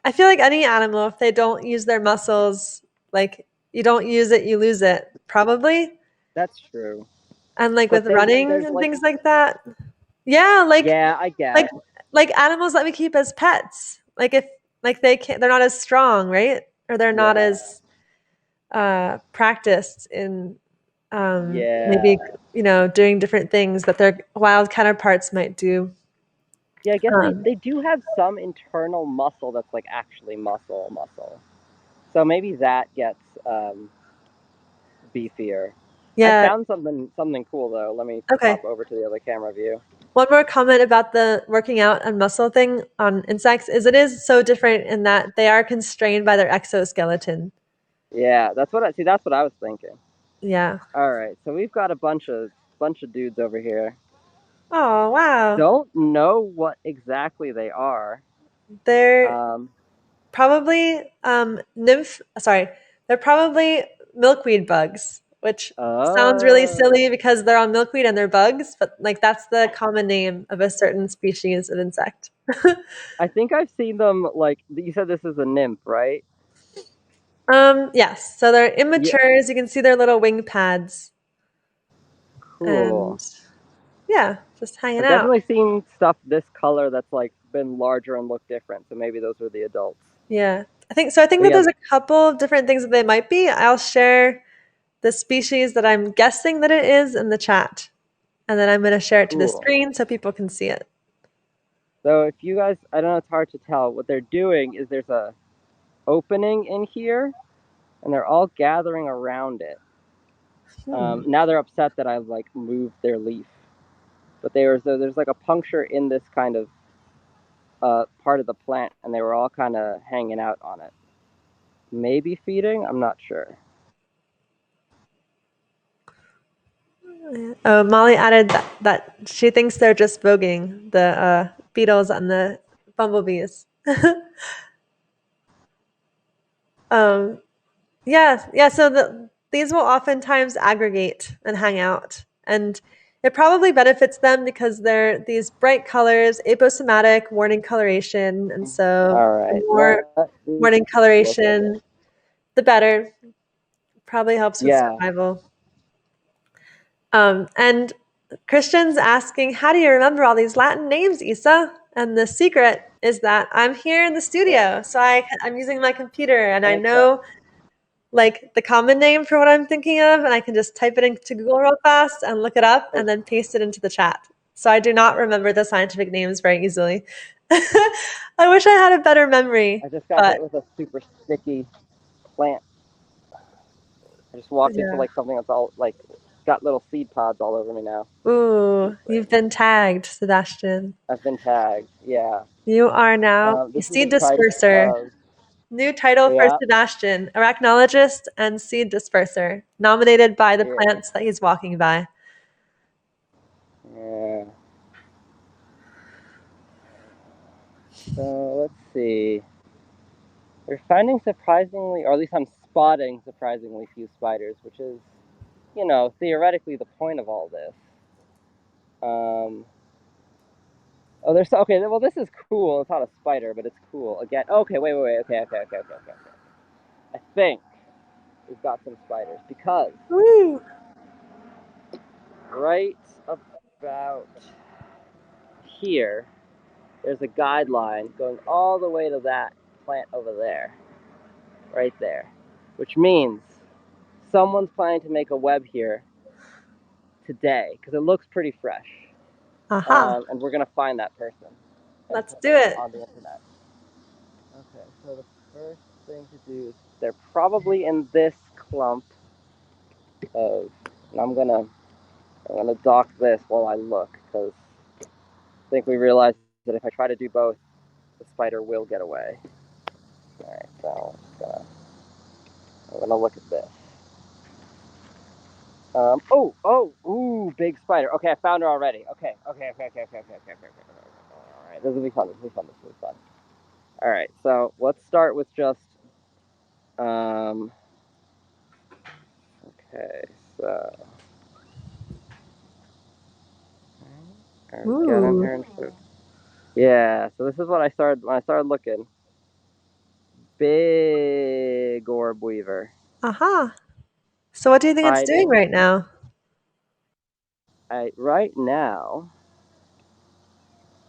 I feel like any animal, if they don't use their muscles, like you don't use it, you lose it. Probably. That's true. And like with running and things like that. Yeah, I get like animals that we keep as pets. Like if like they're not as strong, right? Or they're not as practiced in maybe doing different things that their wild counterparts might do. Yeah, I guess they do have some internal muscle that's like actually muscle. So maybe that gets beefier. Yeah. I found something cool though. Let me pop over to the other camera view. One more comment about the working out and muscle thing on insects is it is so different in that they are constrained by their exoskeleton. Yeah, that's what I was thinking. Yeah. All right, so we've got a bunch of dudes over here. Oh, wow. Don't know what exactly they are. They're probably they're probably milkweed bugs, which sounds really silly because they're on milkweed and they're bugs, but like that's the common name of a certain species of insect. I think I've seen them, like you said this is a nymph, right? Yes. So they're immatures. You can see their little wing pads. Cool. And yeah, just hanging out. I've definitely seen stuff this color that's like been larger and look different. So maybe those were the adults. Yeah. I think that there's a couple of different things that they might be. I'll share the species that I'm guessing that it is in the chat. And then I'm going to share it to the screen so people can see it. So if you guys, I don't know, it's hard to tell. What they're doing is there's a opening in here, and they're all gathering around it. Now they're upset that I've like moved their leaf, but there's like a puncture in this kind of part of the plant, and they were all kind of hanging out on it. Maybe feeding, I'm not sure. Oh, Molly added that she thinks they're just voguing, the beetles and the bumblebees. um, yeah. So these will oftentimes aggregate and hang out, and it probably benefits them because they're these bright colors, aposematic, warning coloration, and so All the right. more warning Look at it. coloration, the better. Probably helps with Yeah. survival. And Christian's asking, how do you remember all these Latin names, Isa? And the secret is that I'm here in the studio. So I'm using my computer and I know like the common name for what I'm thinking of, and I can just type it into Google real fast and look it up and then paste it into the chat. So I do not remember the scientific names very easily. I wish I had a better memory. I just got But hit with a super sticky plant. I just walked into yeah. like something that's all like got little seed pods all over me now. Ooh, you've been tagged, Sebastian. I've been tagged. Yeah. You are now a This is a seed type disperser. of New title for yeah. Sebastian, arachnologist and seed disperser, nominated by the Yeah. plants that he's walking by. Yeah. So let's see. We're finding surprisingly, or at least I'm spotting surprisingly few spiders, which is, theoretically the point of all this. Oh, there's okay. Well, this is cool. It's not a spider, but it's cool. Again, okay. Wait. Okay. I think we've got some spiders because Woo! right about here, there's a guideline going all the way to that plant over there, right there, which means someone's planning to make a web here today because it looks pretty fresh. Aha! And we're gonna find that person and Let's put do them it. on the internet. Okay, so the first thing to do is they're probably in this clump of, and I'm gonna dock this while I look because I think we realized that if I try to do both, the spider will get away. All right, so I'm gonna look at this. Ooh, big spider. Okay, I found her already. Okay. All right, this will be fun. All right, so let's start with just. Okay, so are we getting Ooh. her into? Yeah, so this is what I started when I started looking. Big orb weaver Aha! So what do you think it's doing hiding. right now? Right now,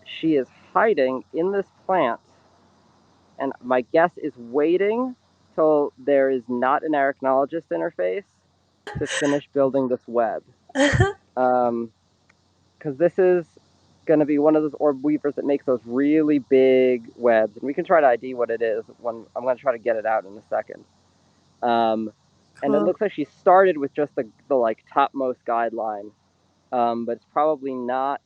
she is hiding in this plant, and my guess is waiting till there is not an arachnologist interface to finish building this web. Because this is going to be one of those orb weavers that makes those really big webs, and we can try to ID what it is. When I'm going to try to get it out in a second. And it Cool. looks like she started with just the like topmost guideline, but it's probably not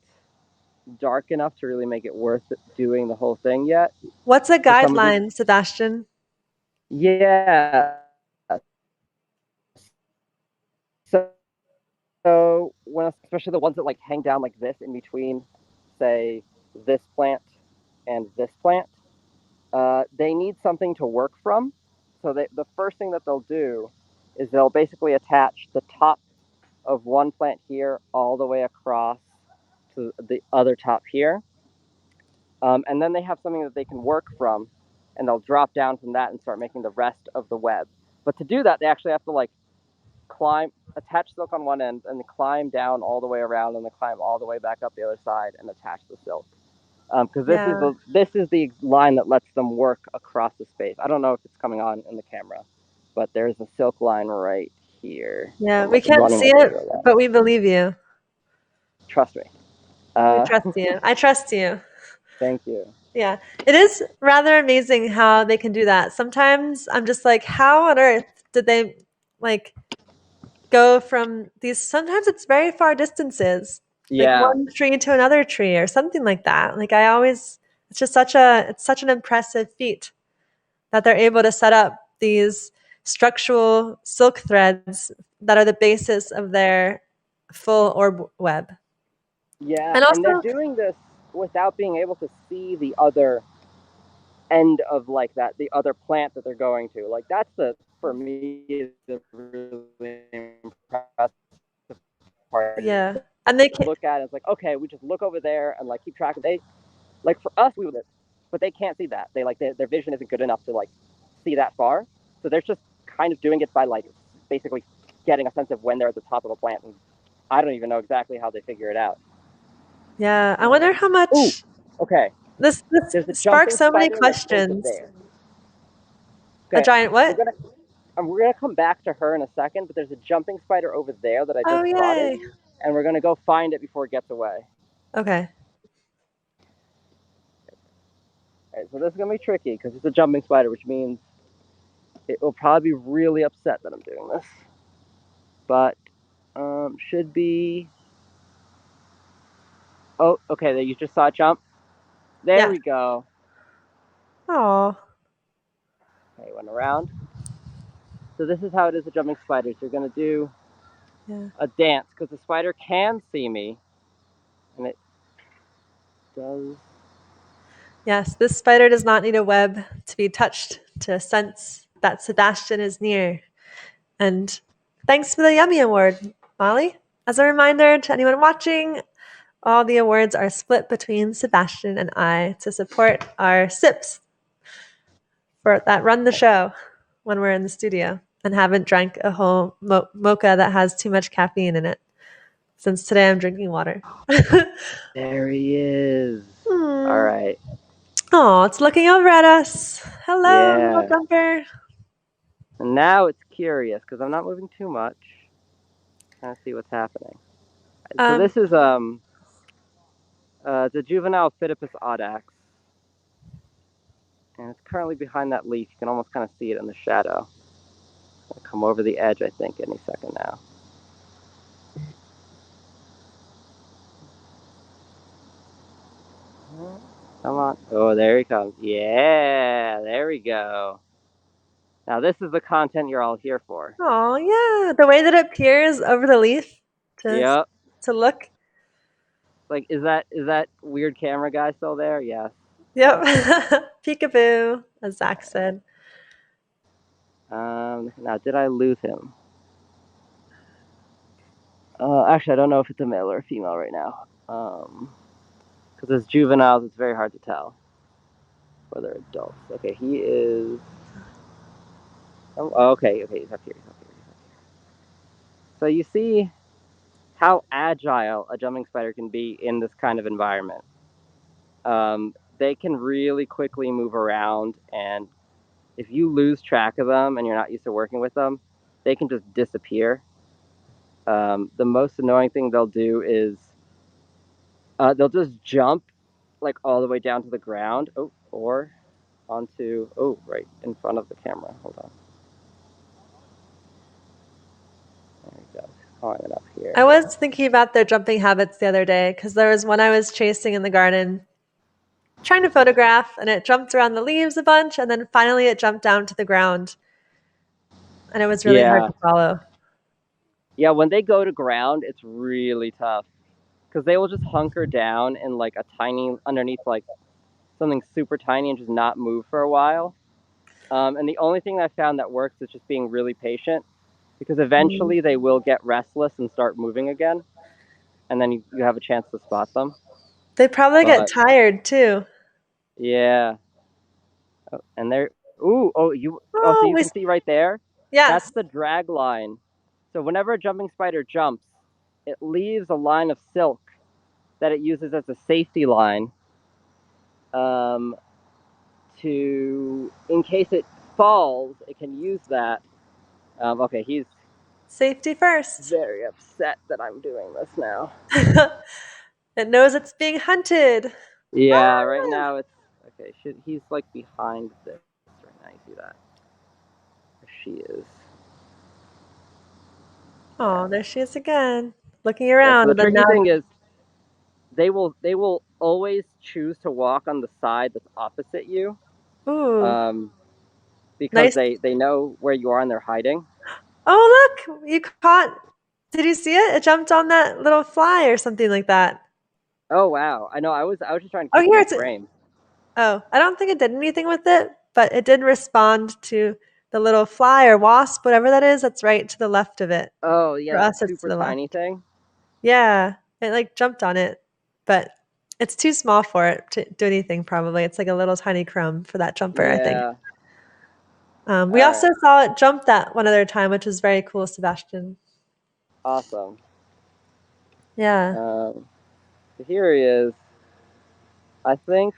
dark enough to really make it worth doing the whole thing yet. What's a So some of these, guideline, Sebastian? yeah. So when especially the ones that like hang down like this in between, say this plant and this plant, they need something to work from. So the first thing that they'll do is they'll basically attach the top of one plant here all the way across to the other top here. And then they have something that they can work from, and they'll drop down from that and start making the rest of the web. But to do that, they actually have to like attach silk on one end, and then climb down all the way around, and then climb all the way back up the other side and attach the silk. Because Yeah. this is the line that lets them work across the space. I don't know if it's coming on in the camera, but there's a silk line right here. Yeah. I'm We like can't running see my it, finger around. but we believe you. Trust me. We trust you. I trust you. Thank you. Yeah, it is rather amazing how they can do that. Sometimes I'm just like, how on earth did they like go from these? Sometimes it's very far distances, like Yeah. one tree to another tree or something like that. Like it's just it's such an impressive feat that they're able to set up these structural silk threads that are the basis of their full orb web. Yeah, And and they're also, doing this without being able to see the other end of like that, the other plant that they're going to. Like that's for me the really impressive part. yeah. And they can, Look at it, it's like, okay, we just look over there and like keep track of it. Like for us, we would, but they can't see that. They like their vision isn't good enough to like see that far. So they're just kind of doing it by like basically getting a sense of when they're at the top of a plant. And I don't even know exactly how they figure it out. yeah. I wonder how Ooh, much okay. this There's a sparks jumping so many spider like over questions. there. A Okay, giant we're what? gonna we're gonna come back to her in a second, but there's a jumping spider over there that I Oh, just spotted, yay. and we're gonna go find it before it gets away. Okay. All right, so this is gonna be tricky because it's a jumping spider, which means it will probably be really upset that I'm doing this. But should be. Oh, okay. There, you just saw it jump. There Yeah. we go. Oh. Okay, went around. So this is how it is with jumping spiders. You're gonna do Yeah. a dance because the spider can see me, and it does. Yes, this spider does not need a web to be touched to sense that Sebastian is near. And thanks for the Yummy Award, Molly. As a reminder to anyone watching, all the awards are split between Sebastian and I to support our sips that run the show when we're in the studio and haven't drank a whole mocha that has too much caffeine in it. Since today I'm drinking water. There he is. All Hmm. right. Oh, it's looking over at us. Hello, little Yeah. jumper. And now it's curious because I'm not moving too much. Trying to see what's happening. So Um, this is the juvenile Phidippus audax, and it's currently behind that leaf. You can almost kind of see it in the shadow. It'll come over the edge, I think, any second now. Come on. Oh, there he comes. Yeah, there we go. Now this is the content you're all here for. oh yeah, the way that it peers over the leaf to Yep. to look. Like, is that weird camera guy still there? Yes. Yep, peekaboo, as Zach said. Now did I lose him? Actually, I don't know if it's a male or a female right now. Because as juveniles, it's very hard to tell whether adults. Okay, he is. Oh, okay, he's up here. He's up here. He's up here. So you see how agile a jumping spider can be in this kind of environment. They can really quickly move around, and if you lose track of them and you're not used to working with them, they can just disappear. The most annoying thing they'll do is they'll just jump like all the way down to the ground, or onto right in front of the camera. Hold on. There we go. Calling it up here. I was thinking about their jumping habits the other day because there was one I was chasing in the garden, trying to photograph, and it jumped around the leaves a bunch, and then finally it jumped down to the ground, and it was really hard Yeah, to follow. yeah. When they go to ground, it's really tough because they will just hunker down in like a tiny underneath like something super tiny and just not move for a while. And the only thing I found that works is just being really patient because Mm. eventually they will get restless and start moving again, and then you have a chance to spot them. They probably get But tired too. yeah, and they're so Oh, you can see right there, that's yes, the drag line. So whenever a jumping spider jumps, it leaves a line of silk that it uses as a safety line um, to in case it falls, it can use that. Okay, he's safety first. very upset that I'm doing this now. It knows it's being hunted. Yeah, right Ah! now it's okay. He's like behind this right now? You see that? She is. Oh, Yeah. there she is again, looking Yeah. So around. the And then tricky now, thing is they will always choose to walk on the side that's opposite you, ooh, um, because nice. they know where you are and they're hiding. Oh, look, you caught. Did you see it? It jumped on that little fly or something like that. Oh wow! I know. I was just trying to Oh, keep it here in it's. frame. Oh, I don't think it did anything with it, but it did respond to the little fly or wasp, whatever that is, that's right to the left of it. Oh For yeah, that us, it's to super the tiny left. thing. Yeah, it like jumped on it, but it's too small for it to do anything, probably. It's like a little tiny crumb for that jumper, I think. Yeah. We All also right. saw it jump that one other time, which was very cool, Sebastian. Awesome. Yeah. So here he is. I think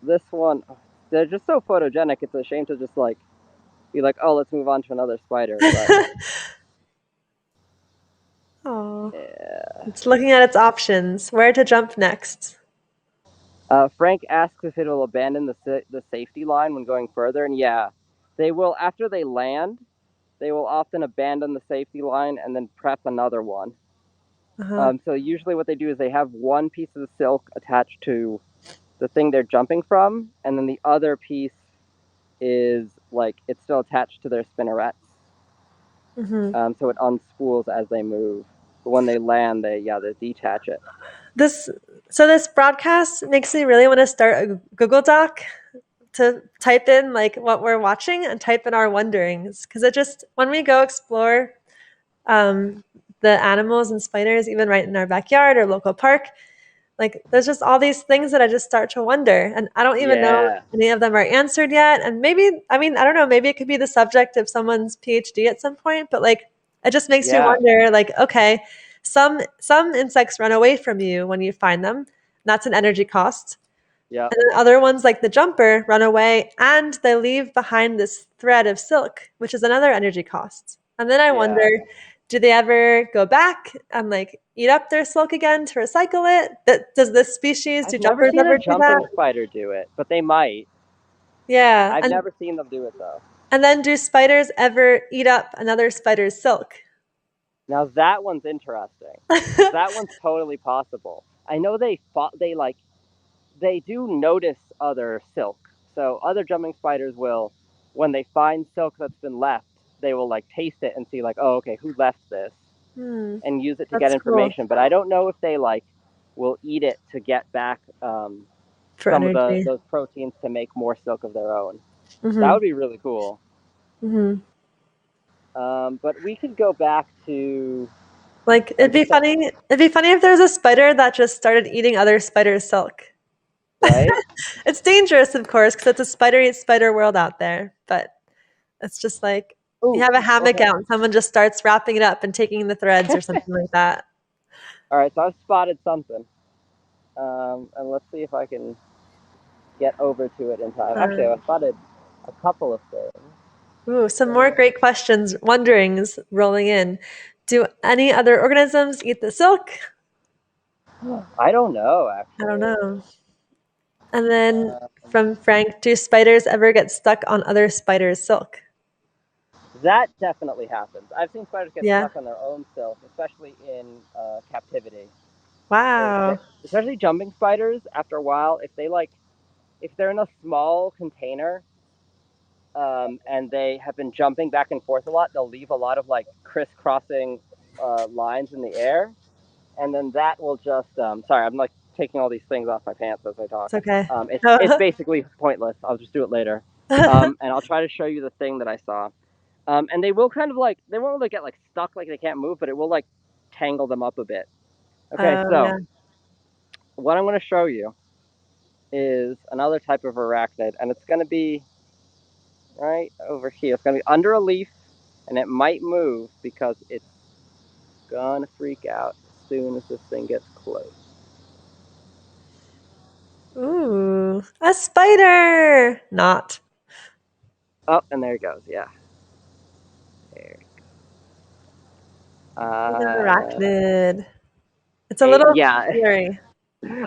this one. They're just so photogenic. It's a shame to just like be like, oh, let's move on to another spider. But Oh, yeah. it's looking at its options. Where to jump next? Frank asks if it will abandon the safety line when going further, and yeah, they will. After they land, they will often abandon the safety line and then prep another one. Uh-huh. So usually, what they do is they have one piece of the silk attached to the thing they're jumping from, and then the other piece is like it's still attached to their spinnerets. Hmm. So it unspools as they move. But when they land, they detach it. This this broadcast makes me really want to start a Google Doc to type in like what we're watching and type in our wonderings, because it just when we go explore um, the animals and spiders, even right in our backyard or local park, like there's just all these things that I just start to wonder, and I don't even know if Yeah, any of them are answered yet. And maybe, I mean, I don't know, maybe it could be the subject of someone's PhD at some point, but like it just makes me yeah, wonder, like, okay, some insects run away from you when you find them. That's an energy cost. yeah, And then other ones like the jumper run away and they leave behind this thread of silk, which is another energy cost. And then I wonder, yeah. do they ever go back and like eat up their silk again to recycle it? Does this species, do I've never jumpers seen a ever do that? jumping spider do it, but they might. Yeah. I've never seen them do it though. And then do spiders ever eat up another spider's silk? Now that one's interesting because that one's totally possible. I know they do notice other silk. So other jumping spiders will, when they find silk that's been left, they will like taste it and see like, oh, okay, who left this, Hmm, and use it to get that's cool information. But I don't know if they like will eat it to get back for some of energy. those proteins to make more silk of their own. That Hmm. would be really cool. Hmm. But we could go back to Like like the it'd be funny if there's a spider that just started eating other spiders' silk. right. It's dangerous, of course, because it's a spider eats spider world out there. But it's just like you Ooh, have a hammock okay. out and someone just starts wrapping it up and taking the threads or something like that. All right, so I've spotted something, and let's see if I can get over to it in time. Actually, I Um, spotted a couple of things. ooh, some more So, great questions, wonderings rolling in. Do any other organisms eat the silk? I don't know I don't actually. know. And then Um, from Frank, do spiders ever get stuck on other spiders' silk? that definitely happens. I've seen spiders get Yeah. stuck on their own silk, especially in captivity. Wow. Especially jumping spiders. After a while, if they're in a small container and they have been jumping back and forth a lot, they'll leave a lot of like crisscrossing lines in the air, and then that will just. Sorry, I'm like taking all these things off my pants as I talk. It's okay. It's basically pointless. I'll just do it later, and I'll try to show you the thing that I saw. And they will kind of like they won't really get like stuck like they can't move, but it will like tangle them up a bit. Okay, Oh, so yeah. what I'm going to show you is another type of arachnid, and it's going to be right over here. It's going to be under a leaf, and it might move because it's going to freak out as soon as this thing gets close. Ooh, a spider. Not. Oh, and there it goes. Yeah, there. Look at Uh, arachnid. It's a little yeah. blurry.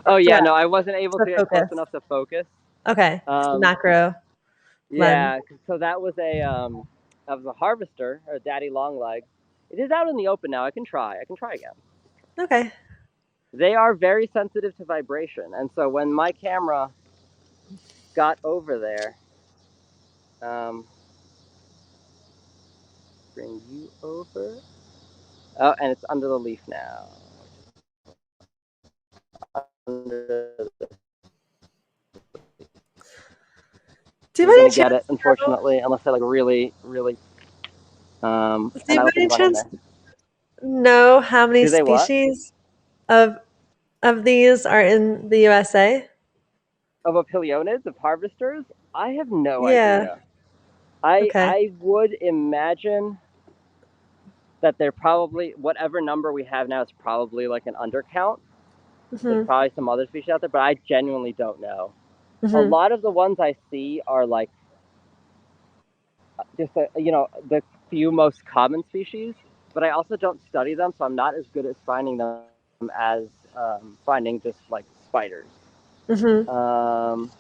Oh Yeah, yeah. No, I wasn't able the to get close focus. enough to focus. Okay, it's the Um, macro lens. yeah. So that was a harvester or a daddy longlegs. It is out in the open now. I can try. I can try again. Okay. They are very sensitive to vibration, and so when my camera got over there, um, bring you over. Oh, and it's under the leaf now. Under the... Do you We're by any gonna get chance it, unfortunately, unless I like really, really. do And you I by don't think any it's on in chance there. know how many Do they what? species of these are in the USA? Of opilionids, of harvesters? I have no Yeah. idea. I Okay. I would imagine that they're probably whatever number we have now is probably like an undercount. There's Mhm. probably some other species out there, but I genuinely don't know. A Mhm. lot of the ones I see are like just the few most common species, but I also don't study them, so I'm not as good at finding them as finding just like spiders. Mhm. Um,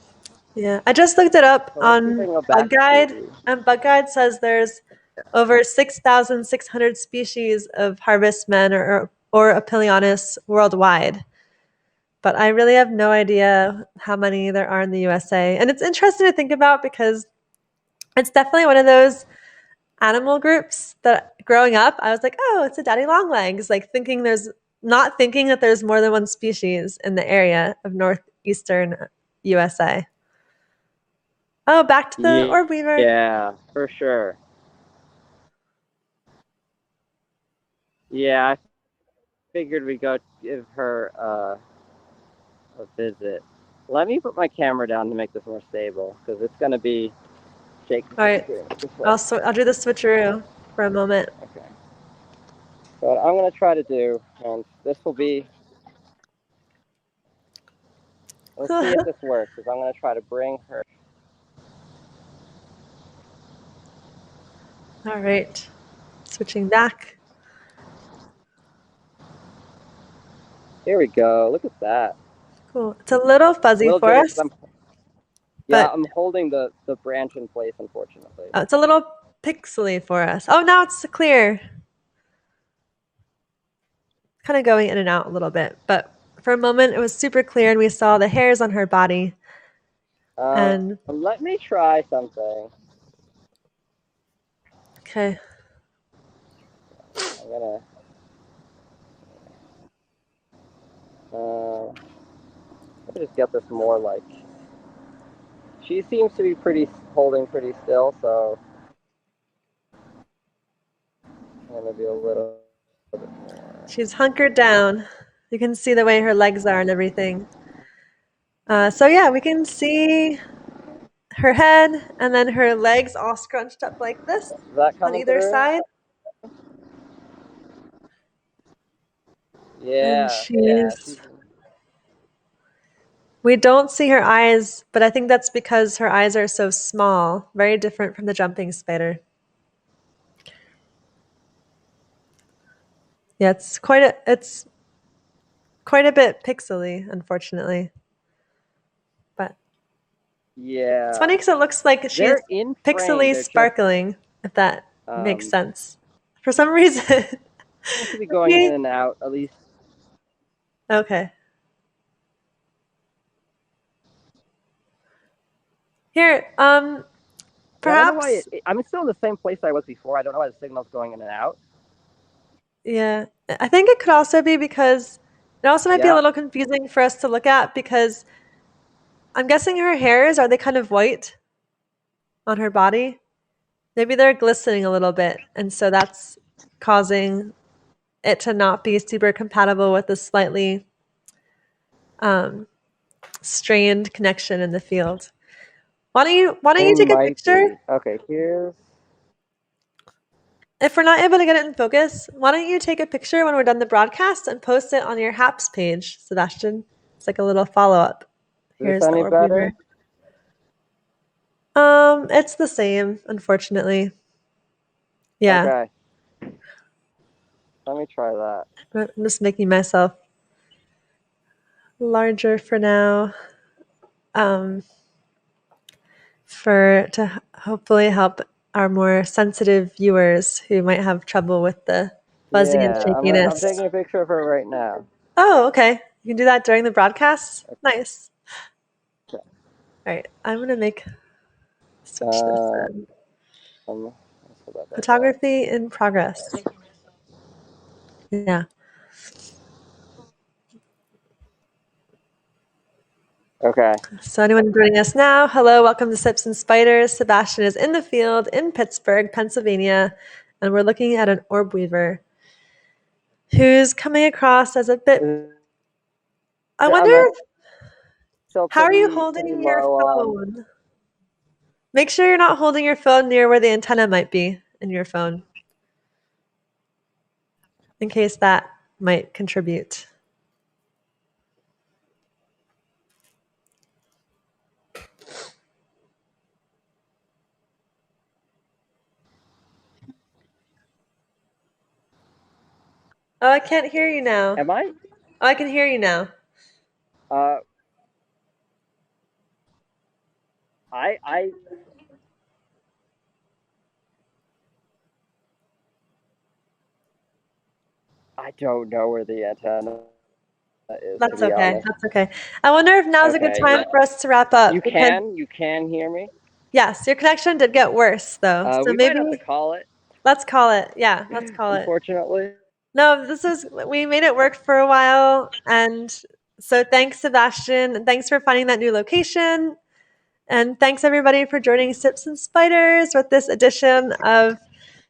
Yeah. I just looked it up so let's see if I on can go Bug back Guide, to. and Bug Guide says there's over 6,600 species of harvestmen or Apilionis worldwide. But I really have no idea how many there are in the USA. And it's interesting to think about because it's definitely one of those animal groups that growing up, I was like, oh, it's a daddy long legs, like not thinking that there's more than one species in the area of northeastern USA. Oh, back to the Yeah, orb weaver. yeah, for sure. Yeah, I figured we'd go give her a visit. Let me put my camera down to make this more stable because it's going to be shaking All right, this way. I'll do the switcheroo for a moment. Okay. So what I'm going to try to do, and this will be, let's see if this works, because I'm going to try to bring her. All right, switching back. Here we go. Look at that. Cool. It's a little A fuzzy little for tricky because us, yeah, but I'm holding the branch in place, unfortunately. it's a little pixely for us. Oh, now it's clear. Kind of going in and out a little bit, but for a moment it was super clear and we saw the hairs on her body. And Let me try something. okay. I'm gonna. Let me just get this more like. She seems to be holding pretty still, so I'm gonna do a little bit more. She's hunkered down. You can see the way her legs are and everything. So yeah, we can see her head and then her legs all scrunched up like this Is that on coming either through? side. And Yeah, yeah. we don't see her eyes, but I think that's because her eyes are so small, very different from the jumping spider. Yeah, it's quite a bit pixely, unfortunately. But it's Yeah. funny because it looks like she's They're in frame. pixely They're just sparkling, if that makes um sense. For some reason. seems to be going in and out at least. Okay. Here, Yeah, I don't know why perhaps, I'm still in the same place I was before. I don't know why the signal's going in and out. yeah. I think it could also be because it also might be a Yeah. little confusing for us to look at because I'm guessing her hairs, are they kind of white on her body? Maybe they're glistening a little bit, and so that's causing it to not be super compatible with the slightly um, strained connection in the field. Why don't you It take a might picture? be. Okay, here's. If we're not able to get it in focus, why don't you take a picture when we're done the broadcast and post it on your HAPS page, Sebastian? It's like a little follow up. Is this Here's the any orb weaver. better? It's the same, unfortunately. Yeah, Okay, let me try that. I'm just making myself larger for now. Um, for to hopefully help our more sensitive viewers who might have trouble with the fuzzy and Yeah, I'm shakiness. taking a picture of her right now. Oh, okay. You can do that during the broadcast? Nice. Okay. All right, I'm gonna switch this Um, in. let's put that back up. Photography in progress. Yeah. Okay. So anyone joining us now, hello, welcome to Sips and Spiders. Sebastian is in the field in Pittsburgh, Pennsylvania, and we're looking at an orb weaver who's coming across as a bit. I wonder, how are you holding your phone? Make sure you're not holding your phone near where the antenna might be in your phone, in case that might contribute. Oh, I can't hear you now. Am I? Oh, I can hear you now. I don't know where the antenna is. That's to be okay. honest. That's okay. I wonder if now's a good time for us to wrap up. You can hear me? Yes, your connection did get worse though. So we maybe might have to call it. Let's call it. Yeah, let's call it. Unfortunately. No, we made it work for a while. And so thanks, Sebastian. And thanks for finding that new location. And thanks everybody for joining Sips and Spiders with this edition of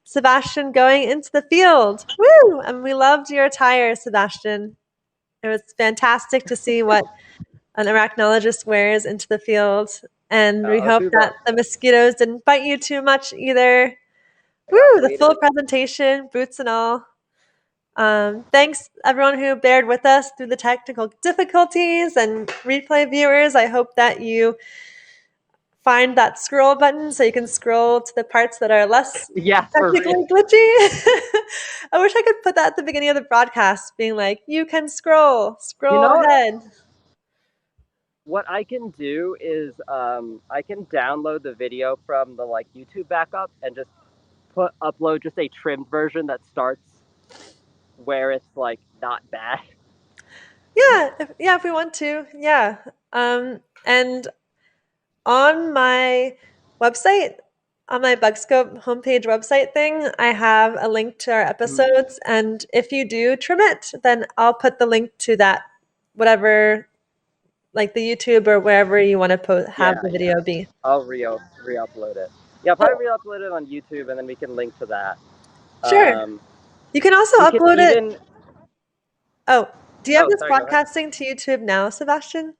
Sebastian going into the field. Woo! And we loved your attire, Sebastian. It was fantastic to see what an arachnologist wears into the field. And we hope that the mosquitoes didn't bite you too much either. Woo! The full presentation, boots and all. Thanks everyone who bared with us through the technical difficulties, and replay viewers. I hope that you find that scroll button so you can scroll to the parts that are less technically glitchy. I wish I could put that at the beginning of the broadcast, being like, you can scroll ahead. What I can do is I can download the video from the YouTube backup and just upload just a trimmed version that starts where it's not bad. Yeah, if we want to, yeah. And on my website, on my Bugscope homepage website thing, I have a link to our episodes. And if you do trim it, then I'll put the link to that, whatever, like the YouTube or wherever you want to have the video be. I'll re-upload it. Yeah, I'll probably re-upload it on YouTube, and then we can link to that. Sure. You can also upload it. Oh, do you have this broadcasting to YouTube now, Sebastian?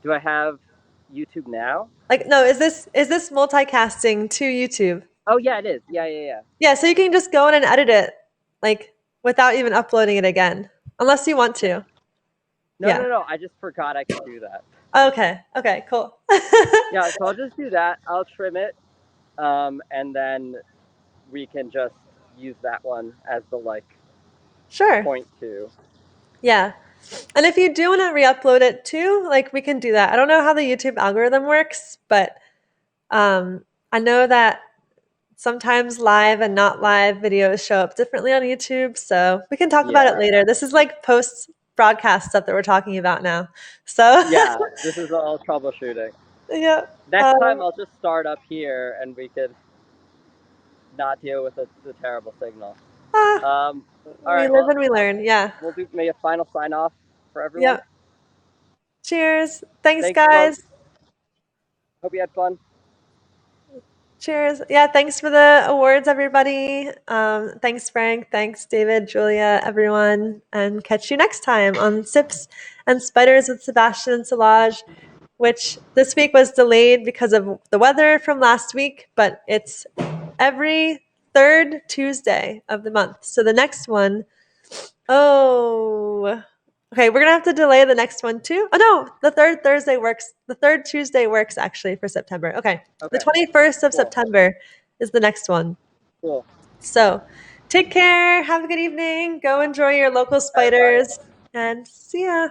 Do I have YouTube now? No, is this multicasting to YouTube? Oh yeah, it is. Yeah. Yeah, so you can just go in and edit it, without even uploading it again, unless you want to. No. I just forgot I could do that. Okay, cool. Yeah, so I'll just do that. I'll trim it, and then we can just use that one as the sure point to. Yeah. And if you do want to re-upload it too, we can do that. I don't know how the YouTube algorithm works, but I know that sometimes live and not live videos show up differently on YouTube, so we can talk about it later. This is post-broadcast stuff that we're talking about now. So yeah, this is all troubleshooting. Yeah. Next time I'll just start up here and we could not deal with the terrible signal. All right, we live and we learn. Yeah. We'll do maybe a final sign off for everyone. Yep. Cheers. Thanks guys. Folks. Hope you had fun. Cheers. Yeah, thanks for the awards, everybody. Thanks, Frank. Thanks, David, Julia, everyone. And catch you next time on Sips and Spiders with Sebastian and Solange, which this week was delayed because of the weather from last week, but it's every third Tuesday of the month. So the next one, okay, we're going to have to delay the next one too. Oh, no, the third Thursday works. The third Tuesday works actually for September. Okay. The 21st of September is the next one. Cool. So take care. Have a good evening. Go enjoy your local spiders and see ya.